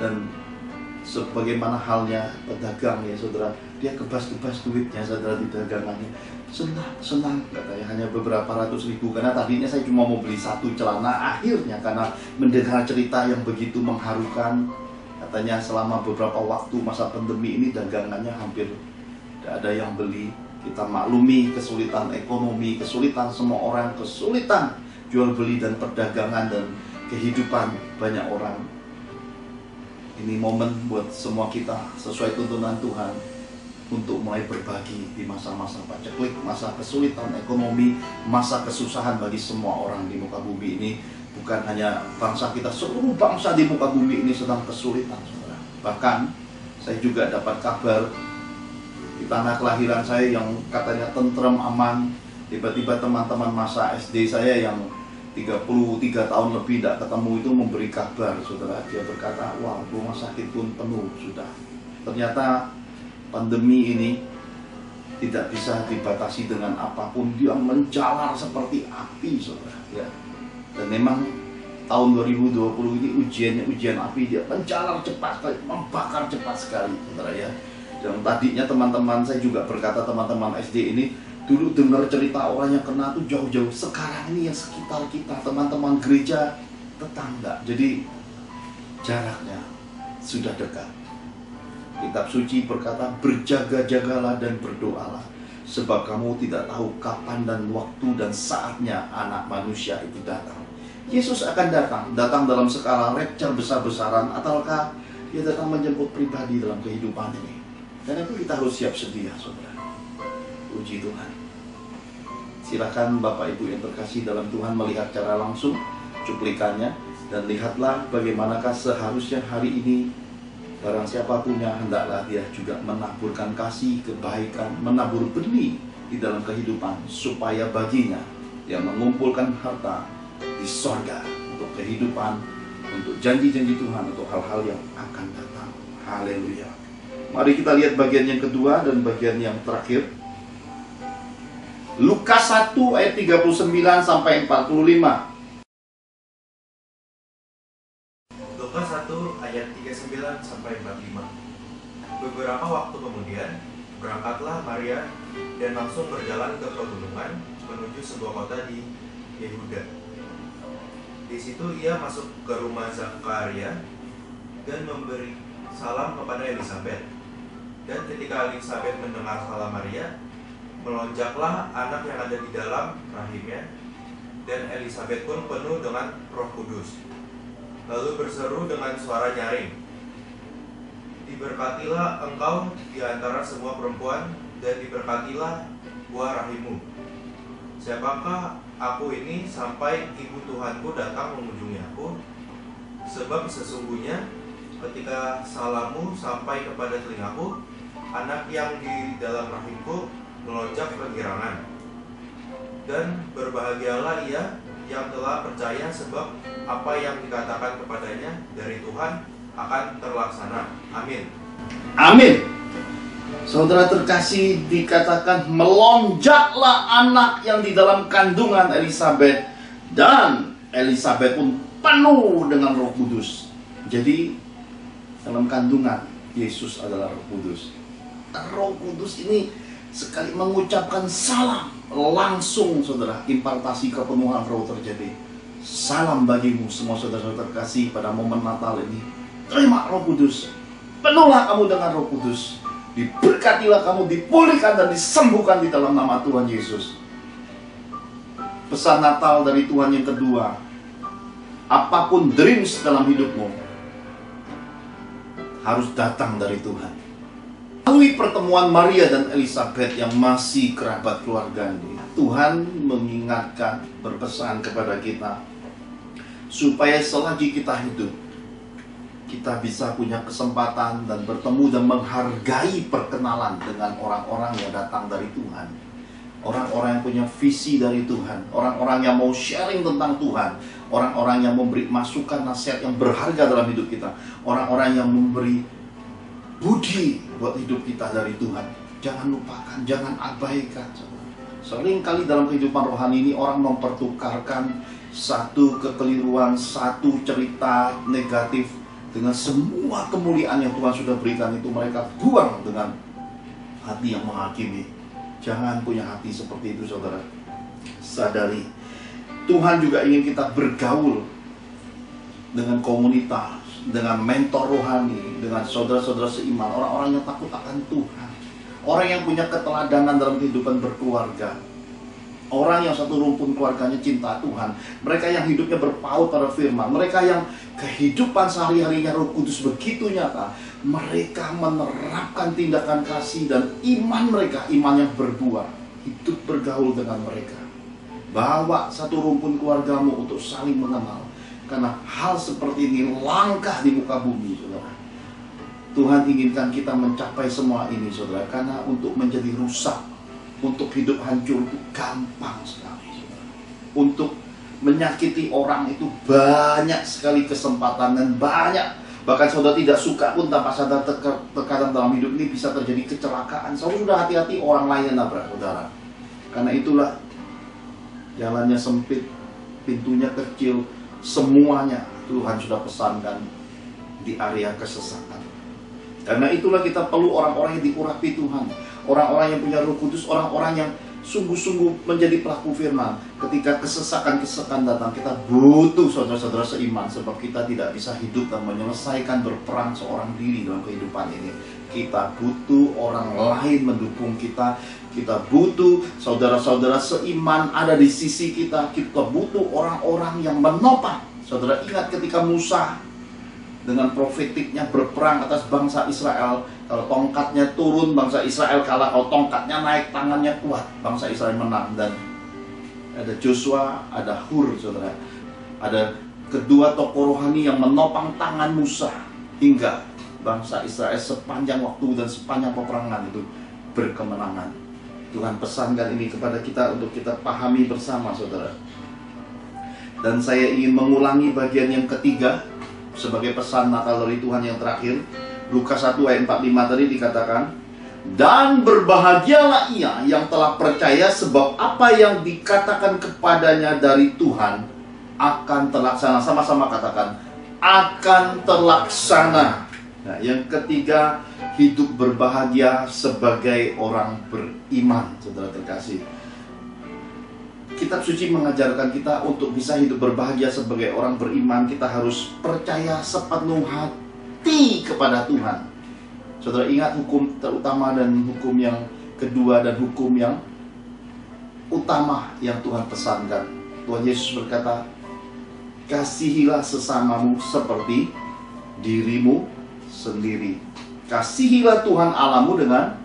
Dan sebagaimana halnya pedagang ya saudara, dia kebas-kebas duitnya saudara di dagangannya. Senang katanya, hanya beberapa ratus ribu. Karena tadinya saya cuma mau beli satu celana. Akhirnya karena mendengar cerita yang begitu mengharukan, katanya selama beberapa waktu masa pandemi ini dagangannya hampir tidak ada yang beli. Kita maklumi kesulitan ekonomi, kesulitan semua orang, kesulitan jual beli dan perdagangan dan kehidupan banyak orang. Ini momen buat semua kita sesuai tuntunan Tuhan untuk mulai berbagi di masa-masa paceklik, masa kesulitan ekonomi, masa kesusahan bagi semua orang di muka bumi ini. Bukan hanya bangsa kita, seluruh bangsa di muka bumi ini sedang kesulitan, saudara. Bahkan saya juga dapat kabar di tanah kelahiran saya yang katanya tentrem, aman, tiba-tiba teman-teman masa SD saya yang 33 tahun lebih tidak ketemu itu memberi kabar, saudara. Dia berkata, wah, rumah sakit pun penuh sudah. Ternyata pandemi ini tidak bisa dibatasi dengan apapun, dia menjalar seperti api, saudara. Ya. Dan memang tahun 2020 ini ujian api, dia menjalar cepat sekali, membakar cepat sekali, saudara ya. Dan tadinya teman-teman saya juga berkata, teman-teman SD ini dulu dengar cerita orang yang kena tuh jauh-jauh. Sekarang ini yang sekitar kita, teman-teman gereja, tetangga. Jadi jaraknya sudah dekat. Kitab suci berkata, berjaga-jagalah dan berdoalah, sebab kamu tidak tahu kapan dan waktu dan saatnya anak manusia itu datang. Yesus akan datang dalam skala rapture besar-besaran, ataukah dia datang menjemput pribadi dalam kehidupan ini. Karena itu kita harus siap sedia, saudara. Puji Tuhan. Silakan Bapak Ibu yang terkasih dalam Tuhan melihat secara langsung cuplikannya, dan lihatlah bagaimanakah seharusnya hari ini barang siapa punya, hendaklah dia juga menaburkan kasih, kebaikan, menabur benih di dalam kehidupan, supaya baginya dia mengumpulkan harta di sorga untuk kehidupan, untuk janji-janji Tuhan, untuk hal-hal yang akan datang. Haleluya. Mari kita lihat bagian yang kedua dan bagian yang terakhir. Lukas 1 ayat 39 sampai 45. Lukas 1 ayat 39 sampai 45. Beberapa waktu kemudian, berangkatlah Maria dan langsung berjalan ke pegunungan menuju sebuah kota di Yehuda. Di situ ia masuk ke rumah Zakaria dan memberi salam kepada Elisabet. Dan ketika Elisabet mendengar salam Maria, melonjaklah anak yang ada di dalam rahimnya, dan Elisabet pun penuh dengan Roh Kudus. Lalu berseru dengan suara nyaring, "Diberkatilah engkau di antara semua perempuan, dan diberkatilah buah rahimmu. Siapakah aku ini sampai ibu Tuhanku datang mengunjungi aku? Sebab sesungguhnya ketika salammu sampai kepada telingaku, anak yang di dalam rahimku melonjak kegirangan. Dan berbahagialah ia yang telah percaya, sebab apa yang dikatakan kepadanya dari Tuhan akan terlaksana. Amin." Amin. Saudara terkasih, dikatakan melonjaklah anak yang di dalam kandungan Elisabet, dan Elisabet pun penuh dengan Roh Kudus. Jadi dalam kandungan Yesus adalah Roh Kudus. Roh Kudus ini sekali mengucapkan salam, langsung saudara impartasi kepenuhan roh terjadi. Salam bagimu semua saudara-saudara terkasih pada momen Natal ini. Terima Roh Kudus. Penuhlah kamu dengan Roh Kudus. Diberkatilah kamu, dipulihkan dan disembuhkan di dalam nama Tuhan Yesus. Pesan Natal dari Tuhan yang kedua, apapun dreams dalam hidupmu harus datang dari Tuhan. Melalui pertemuan Maria dan Elisabet yang masih kerabat keluarga ini, Tuhan mengingatkan, berpesan kepada kita supaya selagi kita hidup, kita bisa punya kesempatan dan bertemu dan menghargai perkenalan dengan orang-orang yang datang dari Tuhan. Orang-orang yang punya visi dari Tuhan, orang-orang yang mau sharing tentang Tuhan, orang-orang yang memberi masukan, nasihat yang berharga dalam hidup kita, orang-orang yang memberi budi buat hidup kita dari Tuhan. Jangan lupakan, jangan abaikan. Sering kali dalam kehidupan rohani ini orang mempertukarkan satu kekeliruan, satu cerita negatif dengan semua kemuliaan yang Tuhan sudah berikan itu mereka buang dengan hati yang menghakimi. Jangan punya hati seperti itu saudara. Sadari, Tuhan juga ingin kita bergaul dengan komunitas, dengan mentor rohani, dengan saudara-saudara seiman, orang-orang yang takut akan Tuhan, orang yang punya keteladanan dalam kehidupan berkeluarga, orang yang satu rumpun keluarganya cinta Tuhan, mereka yang hidupnya berpaut pada firman, mereka yang kehidupan sehari-harinya Roh Kudus begitu nyata, mereka menerapkan tindakan kasih dan iman mereka, iman yang berbuah, hidup bergaul dengan mereka. Bawa satu rumpun keluargamu untuk saling mengenal. Karena hal seperti ini langka di muka bumi, saudara. Tuhan inginkan kita mencapai semua ini, saudara. Karena untuk menjadi rusak, untuk hidup hancur itu gampang sekali, saudara. Untuk menyakiti orang itu banyak sekali kesempatan dan banyak. Bahkan saudara tidak suka pun tanpa sadar terkadang dalam hidup ini bisa terjadi kecelakaan. Saudara sudah hati-hati orang lain yang nabrak saudara. Karena itulah jalannya sempit, pintunya kecil. Semuanya Tuhan sudah pesankan di area kesesatan. Karena itulah kita perlu orang-orang yang diurapi Tuhan, orang-orang yang punya Roh Kudus, orang-orang yang sungguh-sungguh menjadi pelaku firman. Ketika kesesakan datang, kita butuh saudara-saudara seiman, sebab kita tidak bisa hidup dan menyelesaikan berperang seorang diri dalam kehidupan ini. Kita butuh orang lain mendukung kita. Kita butuh saudara-saudara seiman ada di sisi kita. Kita butuh orang-orang yang menopang. Saudara ingat ketika Musa dengan profetiknya berperang atas bangsa Israel. Kalau tongkatnya turun, bangsa Israel kalah. Kalau tongkatnya naik, tangannya kuat, bangsa Israel menang. Dan ada Joshua, ada Hur, saudara. Ada kedua tokoh rohani yang menopang tangan Musa hingga bangsa Israel sepanjang waktu dan sepanjang peperangan itu berkemenangan. Tuhan pesankan ini kepada kita untuk kita pahami bersama, saudara. Dan saya ingin mengulangi bagian yang ketiga sebagai pesan Natal dari Tuhan yang terakhir. Lukas 1 ayat 45 tadi dikatakan, dan berbahagialah ia yang telah percaya, sebab apa yang dikatakan kepadanya dari Tuhan akan terlaksana. Sama-sama katakan, akan terlaksana. Nah, yang ketiga, hidup berbahagia sebagai orang beriman, saudara terkasih. Kitab suci mengajarkan kita untuk bisa hidup berbahagia sebagai orang beriman, kita harus percaya sepenuh hati kepada Tuhan. Saudara ingat hukum terutama dan hukum yang kedua dan hukum yang utama yang Tuhan pesankan. Tuhan Yesus berkata, kasihilah sesamamu seperti dirimu sendiri. Kasihilah Tuhan Allahmu dengan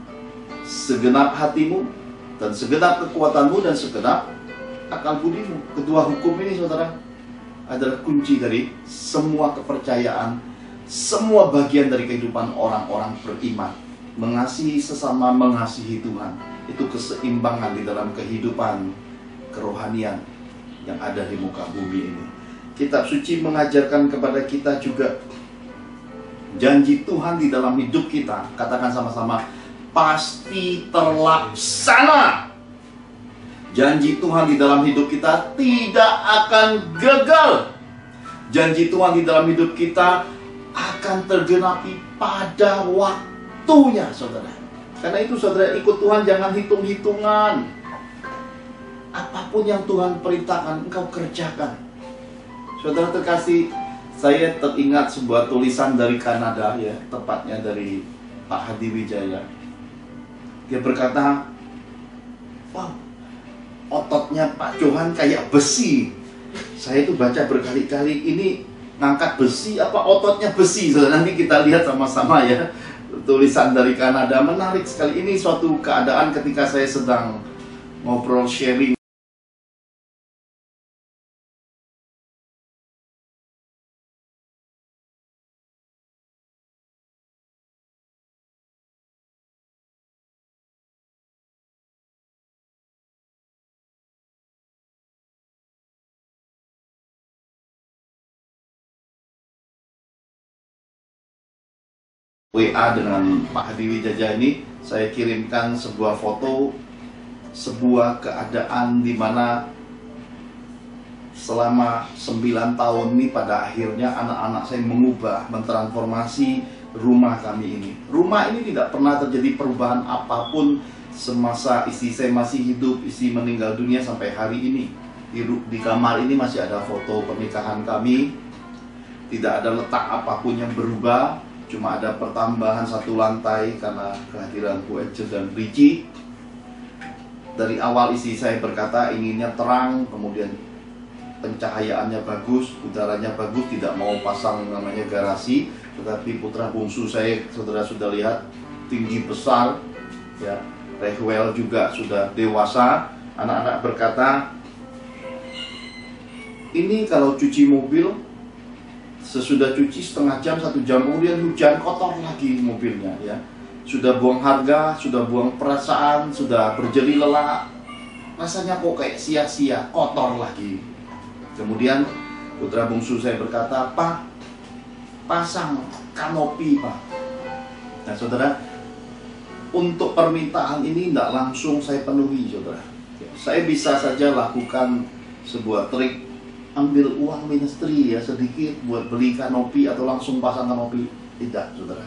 segenap hatimu dan segenap kekuatanmu dan segenap akal budimu. Kedua hukum ini, saudara, adalah kunci dari semua kepercayaan, semua bagian dari kehidupan orang-orang beriman. Mengasihi sesama, mengasihi Tuhan. Itu keseimbangan di dalam kehidupan kerohanian yang ada di muka bumi ini. Kitab suci mengajarkan kepada kita juga janji Tuhan di dalam hidup kita. Katakan sama-sama, pasti terlaksana. Janji Tuhan di dalam hidup kita tidak akan gagal. Janji Tuhan di dalam hidup kita akan tergenapi pada waktunya, saudara. Karena itu, saudara, ikut Tuhan jangan hitung-hitungan. Apapun yang Tuhan perintahkan, engkau kerjakan. Saudara terkasih, saya teringat sebuah tulisan dari Kanada, ya, tepatnya dari Pak Hadi Wijaya. Dia berkata, wow, ototnya Pak Johan kayak besi. Saya itu baca berkali-kali, ini ngangkat besi apa ototnya besi. Saudara, nanti kita lihat sama-sama ya. Tulisan dari Kanada, menarik sekali. Ini suatu keadaan ketika saya sedang ngobrol sharing. WA dengan Pak Hadi Wijaya ini, saya kirimkan sebuah foto, sebuah keadaan di mana selama 9 tahun ini pada akhirnya anak-anak saya mengubah, mentransformasi rumah kami ini. Rumah ini tidak pernah terjadi perubahan apapun semasa istri saya masih hidup, istri meninggal dunia sampai hari ini. Di kamar ini masih ada foto pernikahan kami, tidak ada letak apapun yang berubah. Cuma ada pertambahan satu lantai karena kehadiran Bu Ece dan Ricci. Dari awal istri saya berkata inginnya terang, kemudian pencahayaannya bagus, udaranya bagus, tidak mau pasang namanya garasi. Tetapi putra bungsu saya, saudara sudah lihat, tinggi besar, ya. Rehwel juga sudah dewasa. Anak-anak berkata, ini kalau cuci mobil, sesudah cuci setengah jam, 1 jam kemudian hujan, kotor lagi mobilnya, ya. Sudah buang harga, sudah buang perasaan, sudah berjeri lelah, rasanya kok kayak sia-sia, kotor lagi. Kemudian putra bungsu saya berkata, Pak, pasang kanopi, Pak. Nah, saudara, untuk permintaan ini tidak langsung saya penuhi, saudara. Saya bisa saja lakukan sebuah trik, ambil uang ministry ya sedikit buat beli kanopi atau langsung pasang kanopi. Tidak, saudara.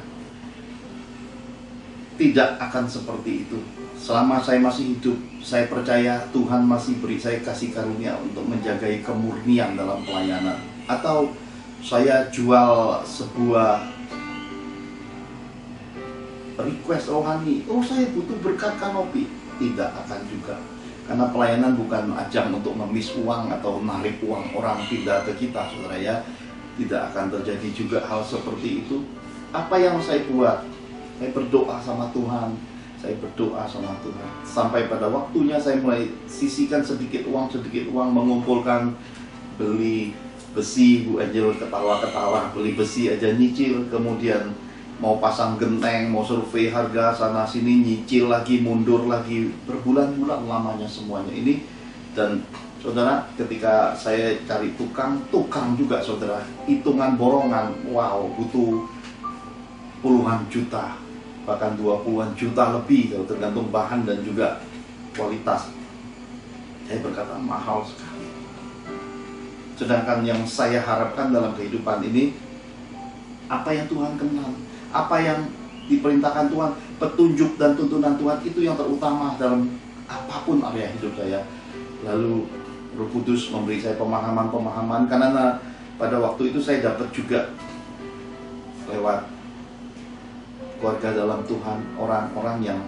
Tidak akan seperti itu. Selama saya masih hidup, saya percaya Tuhan masih beri saya kasih karunia untuk menjagai kemurnian dalam pelayanan. Atau saya jual sebuah request rohani, oh saya butuh berkat kanopi. Tidak akan juga. Karena pelayanan bukan ajang untuk ngemis uang atau narik uang orang pindah ke kita, saudara ya. Tidak akan terjadi juga hal seperti itu. Apa yang saya buat? Saya berdoa sama Tuhan. Saya berdoa sama Tuhan. Sampai pada waktunya saya mulai sisihkan sedikit uang, mengumpulkan, beli besi. Bu Angel ketawa-ketawa, beli besi aja nyicil, kemudian mau pasang genteng, mau survei harga sana sini, nyicil lagi, mundur lagi, berbulan-bulan lamanya semuanya ini. Dan saudara, ketika saya cari tukang juga, saudara, hitungan borongan, wow, butuh puluhan juta, bahkan 20-an juta lebih kalau tergantung bahan dan juga kualitas. Saya berkata mahal sekali. Sedangkan yang saya harapkan dalam kehidupan ini, apa yang Tuhan kenal, Apa yang diperintahkan Tuhan, petunjuk dan tuntunan Tuhan itu yang terutama dalam apapun area hidup saya. Lalu Roh Kudus memberi saya pemahaman-pemahaman, karena pada waktu itu saya dapat juga lewat keluarga dalam Tuhan, orang-orang yang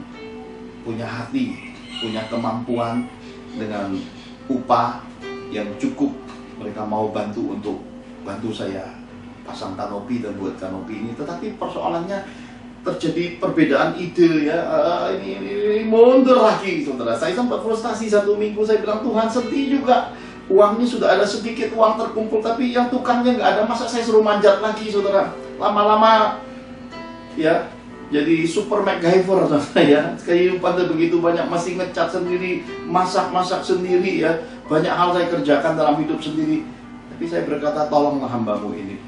punya hati, punya kemampuan dengan upah yang cukup. Mereka mau bantu untuk bantu saya pasang kanopi dan buat kanopi ini. Tetapi persoalannya terjadi perbedaan ide ya. Ini mundur lagi, saudara. Saya sempat frustasi 1 minggu. Saya bilang, Tuhan, sedih juga. Uangnya sudah ada sedikit uang terkumpul, tapi yang tukangnya nggak ada. Masa saya suruh manjat lagi, saudara? Lama-lama ya jadi super MacGyver, saudara ya. Kehidupan begitu banyak, masih ngecat sendiri, masak-masak sendiri ya. Banyak hal saya kerjakan dalam hidup sendiri. Tapi saya berkata, tolonglah hambamu ini,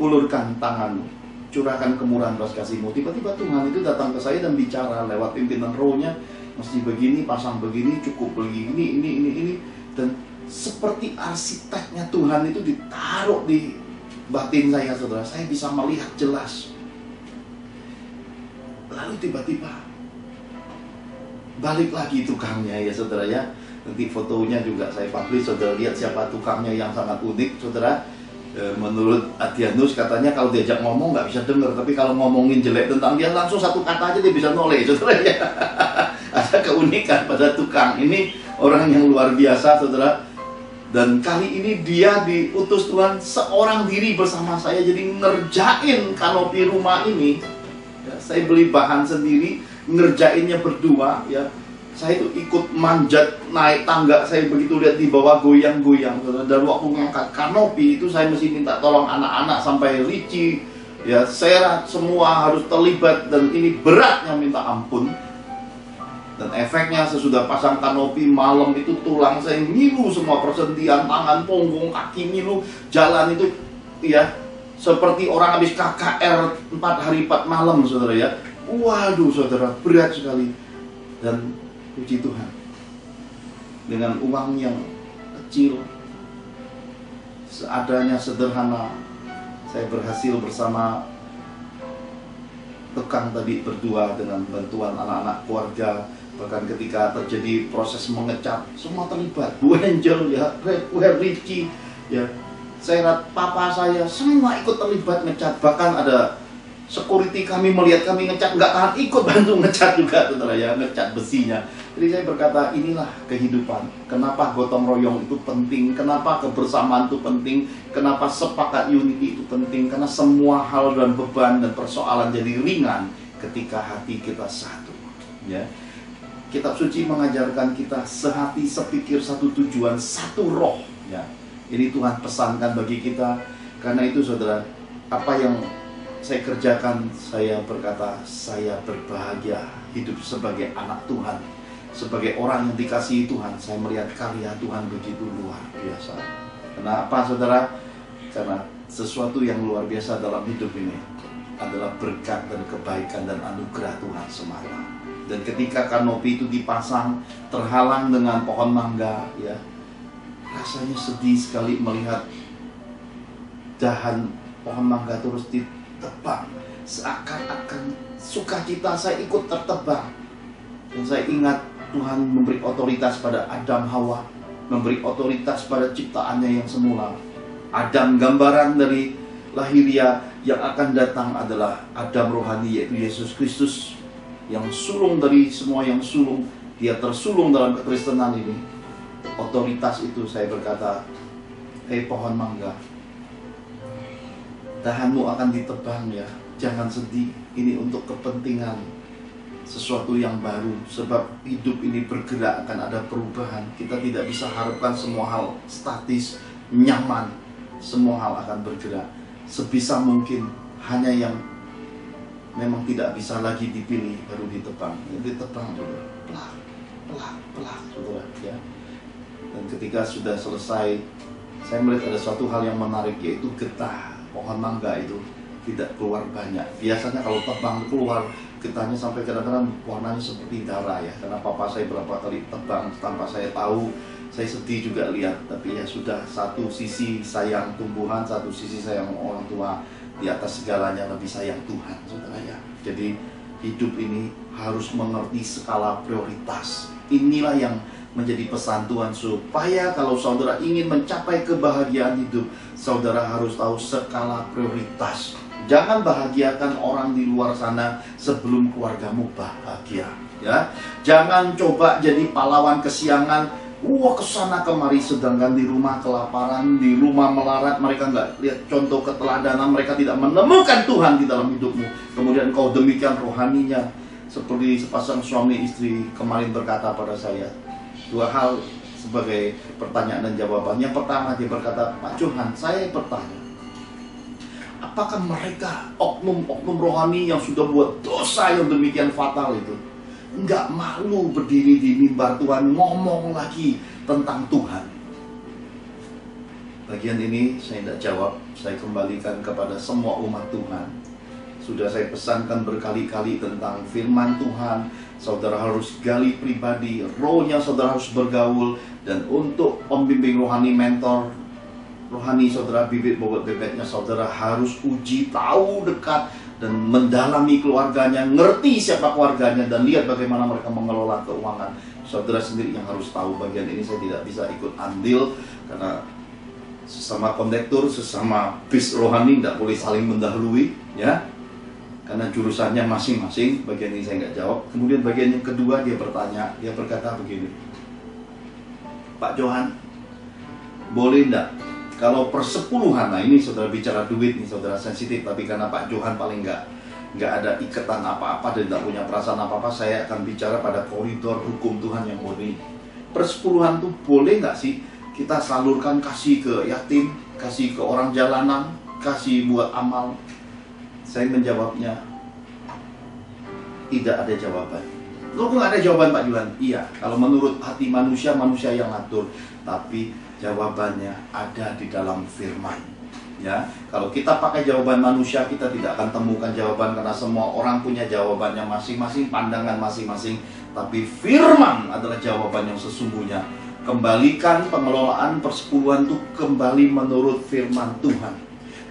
ulurkan tanganmu, curahkan kemurahan belas kasihmu. Tiba-tiba Tuhan itu datang ke saya dan bicara lewat pimpinan rohnya, mesti begini, pasang begini, cukup begini, ini. Dan seperti arsiteknya Tuhan itu ditaruh di batin saya, saudara. Saya bisa melihat jelas. Lalu tiba-tiba balik lagi tukangnya ya, saudara ya. Nanti fotonya juga saya publish, saudara lihat siapa tukangnya yang sangat unik, saudara. Menurut Adrianus katanya kalau diajak ngomong nggak bisa dengar, tapi kalau ngomongin jelek tentang dia langsung satu kata aja dia bisa noleh, saudara ya. Ada keunikan pada tukang ini, orang yang luar biasa, saudara. Dan kali ini dia diutus Tuhan seorang diri bersama saya, jadi ngerjain kanopi rumah ini ya. Saya beli bahan sendiri, ngerjainnya berdua ya. Saya itu ikut manjat naik tangga, saya begitu lihat di bawah goyang-goyang. Dan waktu ngangkat kanopi itu saya mesti minta tolong anak-anak sampai Ricci ya, Serat semua harus terlibat, dan ini beratnya minta ampun. Dan efeknya sesudah pasang kanopi malam itu tulang saya ngilu semua, persendian tangan, punggung, kaki ngilu, jalan itu ya seperti orang habis KKR 4 hari 4 malam, saudara ya. Waduh, saudara, berat sekali. Dan puji Tuhan, dengan uang yang kecil, seadanya, sederhana, saya berhasil bersama tukang tadi berdua dengan bantuan anak-anak keluarga. Bahkan ketika terjadi proses mengecat, semua terlibat. Bu Angel ya, Bu Ricci ya, Serat, papa saya, semua ikut terlibat ngecat. Bahkan ada security kami melihat kami ngecat, nggak tahan ikut bantu ngecat juga, saudara ya, ngecat besinya. Jadi saya berkata, inilah kehidupan. Kenapa gotong royong itu penting, kenapa kebersamaan itu penting, kenapa sepakat unity itu penting. Karena semua hal dan beban dan persoalan jadi ringan ketika hati kita satu ya. Kitab suci mengajarkan kita sehati, sepikir, satu tujuan, satu roh ya. Ini Tuhan pesankan bagi kita. Karena itu, saudara, apa yang saya kerjakan, saya berkata, saya berbahagia hidup sebagai anak Tuhan, sebagai orang yang dikasihi Tuhan. Saya melihat karya Tuhan begitu luar biasa. Kenapa, saudara? Karena sesuatu yang luar biasa dalam hidup ini adalah berkat dan kebaikan dan anugerah Tuhan semata. Dan ketika kanopi itu dipasang terhalang dengan pohon mangga ya, rasanya sedih sekali melihat dahan pohon mangga terus ditebang. Seakan-akan sukacita saya ikut tertebang. Dan saya ingat Tuhan memberi otoritas pada Adam Hawa, memberi otoritas pada ciptaannya yang semula. Adam gambaran dari lahiria, yang akan datang adalah Adam rohani, yaitu Yesus Kristus, yang sulung dari semua yang sulung. Dia tersulung dalam kekristenan ini. Otoritas itu saya berkata, hei pohon mangga, dahanmu akan ditebang ya, jangan sedih. Ini untuk kepentingan sesuatu yang baru. Sebab hidup ini bergerak, akan ada perubahan. Kita tidak bisa harapkan semua hal statis, nyaman. Semua hal akan bergerak. Sebisa mungkin hanya yang memang tidak bisa lagi dipilih baru ditebang. Ditebang dulu, pelak, saudara ya. Dan ketika sudah selesai, saya melihat ada suatu hal yang menarik, yaitu getah pohon mangga itu tidak keluar banyak. Biasanya kalau tebang keluar getahnya sampai kadang-kadang warnanya seperti darah ya. Karena papa saya berapa kali tebang tanpa saya tahu. Saya sedih juga lihat, tapi ya sudah, satu sisi sayang tumbuhan, satu sisi sayang orang tua. di atas segalanya lebih sayang Tuhan, saudara ya. Jadi hidup ini harus mengerti skala prioritas. Inilah yang menjadi pesan Tuhan, supaya kalau saudara ingin mencapai kebahagiaan hidup, saudara harus tahu skala prioritas. Jangan bahagiakan orang di luar sana sebelum keluargamu bahagia, ya. Jangan coba jadi pahlawan kesiangan, kesana kemari, sedangkan di rumah kelaparan, di rumah melarat, mereka nggak lihat contoh keteladanan, mereka tidak menemukan Tuhan di dalam hidupmu. Kemudian kau demikian rohaninya, seperti sepasang suami istri kemarin berkata pada saya, dua hal sebagai pertanyaan dan jawaban. Yang pertama, dia berkata, Pak Johan, saya bertanya, apakah mereka oknum-oknum rohani yang sudah buat dosa yang demikian fatal itu nggak malu berdiri di mimbar Tuhan ngomong lagi tentang Tuhan? Bagian ini saya tidak jawab, saya kembalikan kepada semua umat Tuhan. Sudah saya pesankan berkali-kali tentang firman Tuhan. Saudara harus gali pribadi, rohnya saudara harus bergaul. Dan untuk pembimbing rohani, mentor rohani saudara, bibit bobot bebeknya saudara harus uji, tahu dekat, dan mendalami keluarganya, ngerti siapa keluarganya, dan lihat bagaimana mereka mengelola keuangan. Saudara sendiri yang harus tahu. Bagian ini saya tidak bisa ikut andil, karena sesama kondektur, sesama bis rohani tidak boleh saling mendahului, ya, karena jurusannya masing-masing. Bagian ini saya nggak jawab. Kemudian bagian yang kedua, dia bertanya, dia berkata begini, Pak Johan, boleh enggak kalau persepuluhan, nah ini saudara bicara duit nih, saudara sensitif, tapi karena Pak Johan paling nggak ada ikatan apa-apa dan tidak punya perasaan apa-apa, saya akan bicara pada koridor hukum Tuhan yang murni. Persepuluhan tuh boleh nggak sih kita salurkan, kasih ke yatim, kasih ke orang jalanan, kasih buat amal? Saya menjawabnya, tidak ada jawaban. Loh, kok nggak ada jawaban Pak Johan? Iya, kalau menurut hati manusia, manusia yang ngatur. Tapi jawabannya ada di dalam firman, ya. Kalau kita pakai jawaban manusia, kita tidak akan temukan jawaban, karena semua orang punya jawabannya masing-masing, pandangan masing-masing. Tapi firman adalah jawaban yang sesungguhnya. Kembalikan pengelolaan persepuluhan itu kembali menurut firman Tuhan.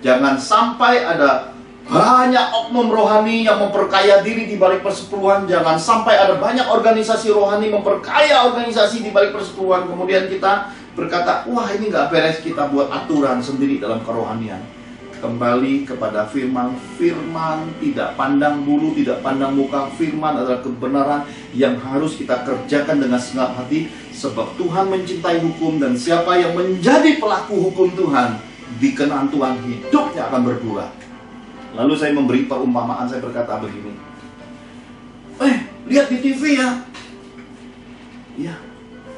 Jangan sampai ada banyak oknum rohani yang memperkaya diri di balik persepuluhan. Jangan sampai ada banyak organisasi rohani memperkaya organisasi di balik persepuluhan. Kemudian kita berkata, wah ini nggak beres, kita buat aturan sendiri dalam kerohanian. Kembali kepada firman. Firman tidak pandang bulu, tidak pandang muka. Firman adalah kebenaran yang harus kita kerjakan dengan segenap hati. Sebab Tuhan mencintai hukum, dan siapa yang menjadi pelaku hukum Tuhan, dikenan Tuhan, hidupnya akan berbuah. Lalu saya memberi perumpamaan, saya berkata begini, lihat di TV ya. Iya,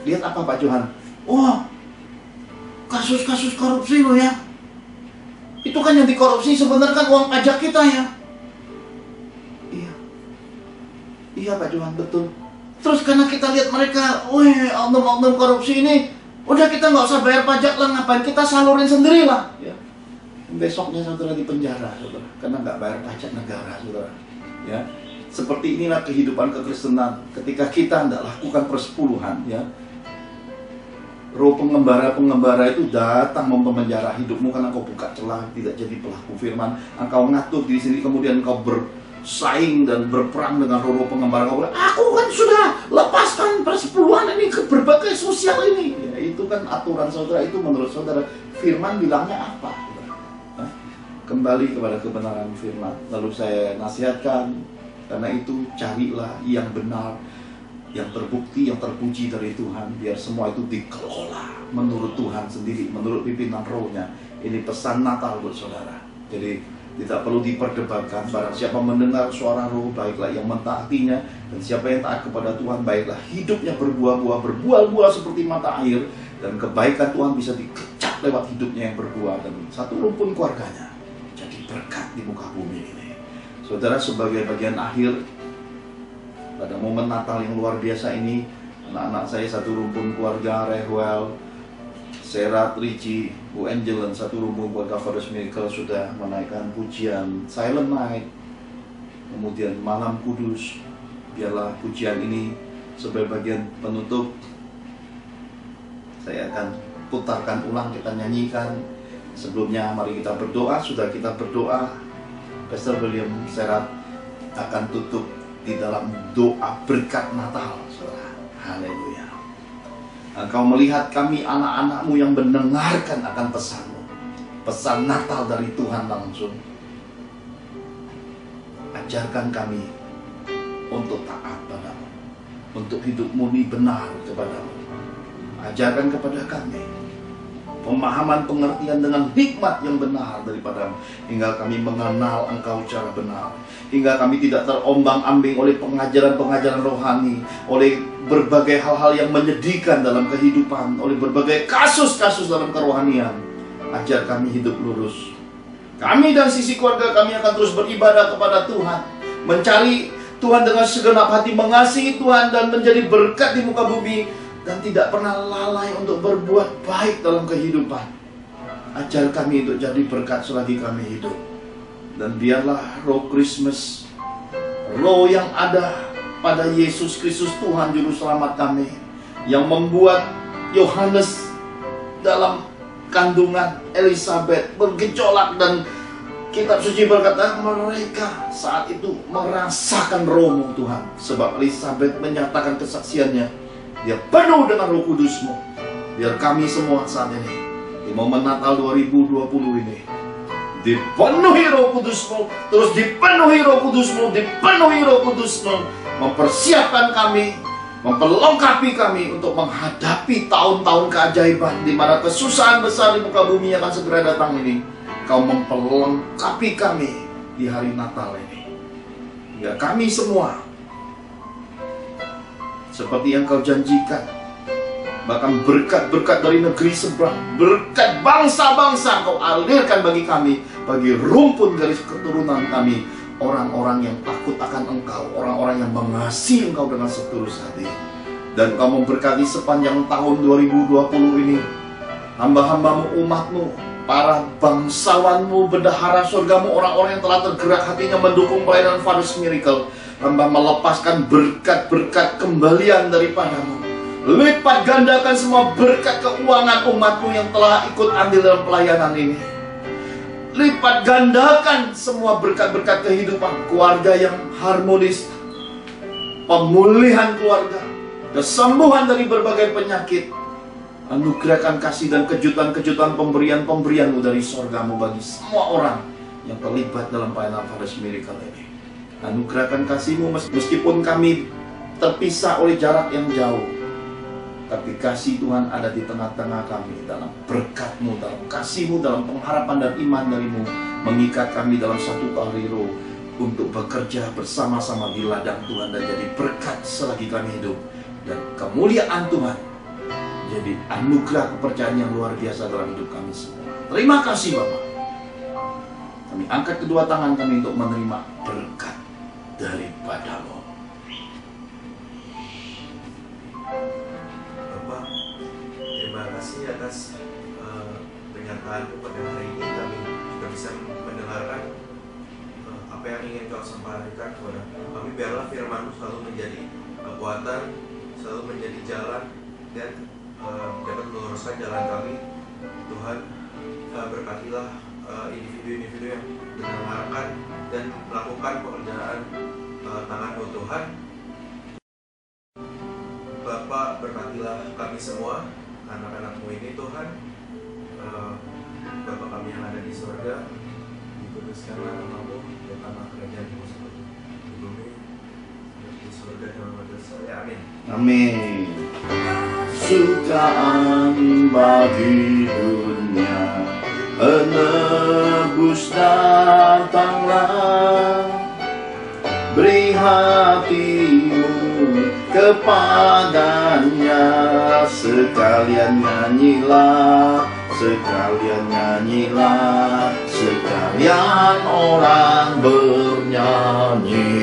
lihat apa Pak Johan? Oh, kasus-kasus korupsi loh ya. Itu kan yang dikorupsi sebenarnya kan uang pajak kita ya. Iya Pak Johan, betul. Terus karena kita lihat mereka, oknum-oknum korupsi ini, udah kita nggak usah bayar pajak lah, ngapain kita salurin sendiri lah. Ya. Besoknya saudara di penjara, saudara, karena nggak bayar pajak negara, saudara. Ya, seperti inilah kehidupan kekristenan. Ketika kita tidak lakukan persepuluhan, ya, roh pengembara itu datang mempenjara hidupmu karena kau buka celah, tidak jadi pelaku firman. Engkau ngatur diri sendiri, kemudian kau bersaing dan berperang dengan roh pengembara. Kau bilang, aku kan sudah lepaskan persepuluhan ini ke berbagai sosial ini. Ya, itu kan aturan saudara. Itu menurut saudara firman bilangnya apa? Kembali kepada kebenaran firman. Lalu saya nasihatkan, karena itu carilah yang benar, yang terbukti, yang terpuji dari Tuhan, biar semua itu dikelola menurut Tuhan sendiri, menurut pimpinan rohnya. Ini pesan Natal buat saudara. Jadi tidak perlu diperdebatkan. Barang siapa mendengar suara roh, baiklah yang mentaatinya, dan siapa yang taat kepada Tuhan, baiklah hidupnya berbuah-buah, berbuah-buah seperti mata air, dan kebaikan Tuhan bisa dikecap lewat hidupnya yang berbuah, dan satu rumpun keluarganya jadi berkat di muka bumi ini. Saudara, sebagai bagian akhir pada momen Natal yang luar biasa ini, anak-anak saya satu rumpun keluarga, Rehwell, Serat, Ricci, Bu Angel, dan satu rumpun keluarga Father's Miracle sudah menaikkan pujian Silent Night, kemudian Malam Kudus. Biarlah pujian ini sebagai bagian penutup. Saya akan putarkan ulang, kita nyanyikan. Sebelumnya mari kita berdoa. Sudah kita berdoa, Pastor William Serat akan tutup di dalam doa berkat Natal. Saudara, haleluya. Engkau melihat kami anak-anakmu yang mendengarkan akan pesanmu, pesan Natal dari Tuhan langsung. Ajarkan kami untuk taat padamu, untuk hidup murni benar kepadamu. Ajarkan kepada kami pemahaman pengertian dengan hikmat yang benar daripadamu, hingga kami mengenal Engkau secara benar, hingga kami tidak terombang-ambing oleh pengajaran-pengajaran rohani, oleh berbagai hal-hal yang menyedihkan dalam kehidupan, oleh berbagai kasus-kasus dalam kerohanian. Ajar kami hidup lurus. Kami dan sisi keluarga kami akan terus beribadah kepada Tuhan, mencari Tuhan dengan segenap hati, mengasihi Tuhan dan menjadi berkat di muka bumi, dan tidak pernah lalai untuk berbuat baik dalam kehidupan. Ajar kami untuk jadi berkat selagi kami hidup. Dan biarlah roh Christmas, roh yang ada pada Yesus Kristus Tuhan Juru Selamat kami, yang membuat Yohanes dalam kandungan Elizabeth bergejolak, dan kitab suci berkata mereka saat itu merasakan roh-Mu Tuhan, sebab Elizabeth menyatakan kesaksiannya, dia penuh dengan Roh Kudus-Mu. Biar kami semua saat ini di momen Natal 2020 ini dipenuhi Roh Kudus-Mu, terus dipenuhi Roh Kudus-Mu, dipenuhi Roh Kudus-Mu, mempersiapkan kami, memperlengkapi kami untuk menghadapi tahun-tahun keajaiban di mana kesusahan besar di muka bumi akan segera datang ini. Kau memperlengkapi kami di hari Natal ini, hingga kami semua seperti yang Kau janjikan, bahkan berkat-berkat dari negeri seberang, berkat bangsa-bangsa Kau alirkan bagi kami, bagi rumpun garis keturunan kami, orang-orang yang takut akan Engkau, orang-orang yang mengasihi Engkau dengan setulus hati. Dan Kau memberkati sepanjang tahun 2020 ini hamba-hambamu, umatmu, para bangsawanmu, bendahara surgamu, orang-orang yang telah tergerak hatinya mendukung pelayanan Father's Miracle. Hamba melepaskan berkat-berkat kembalian daripadamu. Lipat gandakan semua berkat keuangan umatmu yang telah ikut andil dalam pelayanan ini. Lipat gandakan semua berkat-berkat kehidupan, keluarga yang harmonis, pemulihan keluarga, kesembuhan dari berbagai penyakit. Anugerahkan kasih dan kejutan-kejutan pemberian-pemberian-Mu dari sorgamu bagi semua orang yang terlibat dalam pelayanan Father's Miracle ini. Anugerahkan kasih-Mu meskipun kami terpisah oleh jarak yang jauh, tapi kasih Tuhan ada di tengah-tengah kami, dalam berkat-Mu, dalam kasih-Mu, dalam pengharapan dan iman dari-Mu, mengikat kami dalam satu tali roh untuk bekerja bersama-sama di ladang Tuhan dan jadi berkat selagi kami hidup. Dan kemuliaan Tuhan jadi anugerah kepercayaan yang luar biasa dalam hidup kami semua. Terima kasih Bapak. Kami angkat kedua tangan kami untuk menerima berkat daripada-Mu. Bapak, terima kasih atas pernyataan pada hari ini. Kami sudah bisa mendengarkan apa yang ingin Kau sampaikan kepada kami. Biarlah firman-Mu selalu menjadi kekuatan, selalu menjadi jalan, dan dapat meluruskan jalan kami. Tuhan, berkatilah individu-individu yang mendengarkan dan melakukan pekerjaan tangan-Mu Tuhan. Bapak, berkatilah kami semua, anak-anak-Mu ini Tuhan. Bapa kami yang ada di surga, dikuduskanlah nama-Mu, datanglah kerajaan-Mu seperti di bumi, di surga dan pada saya. Amin. Amin. Sukaan bagi dunia, penebus datanglah. Beri hatimu kepadanya, sekalian nyanyilah, sekalian nyanyilah, sekalian orang bernyanyi.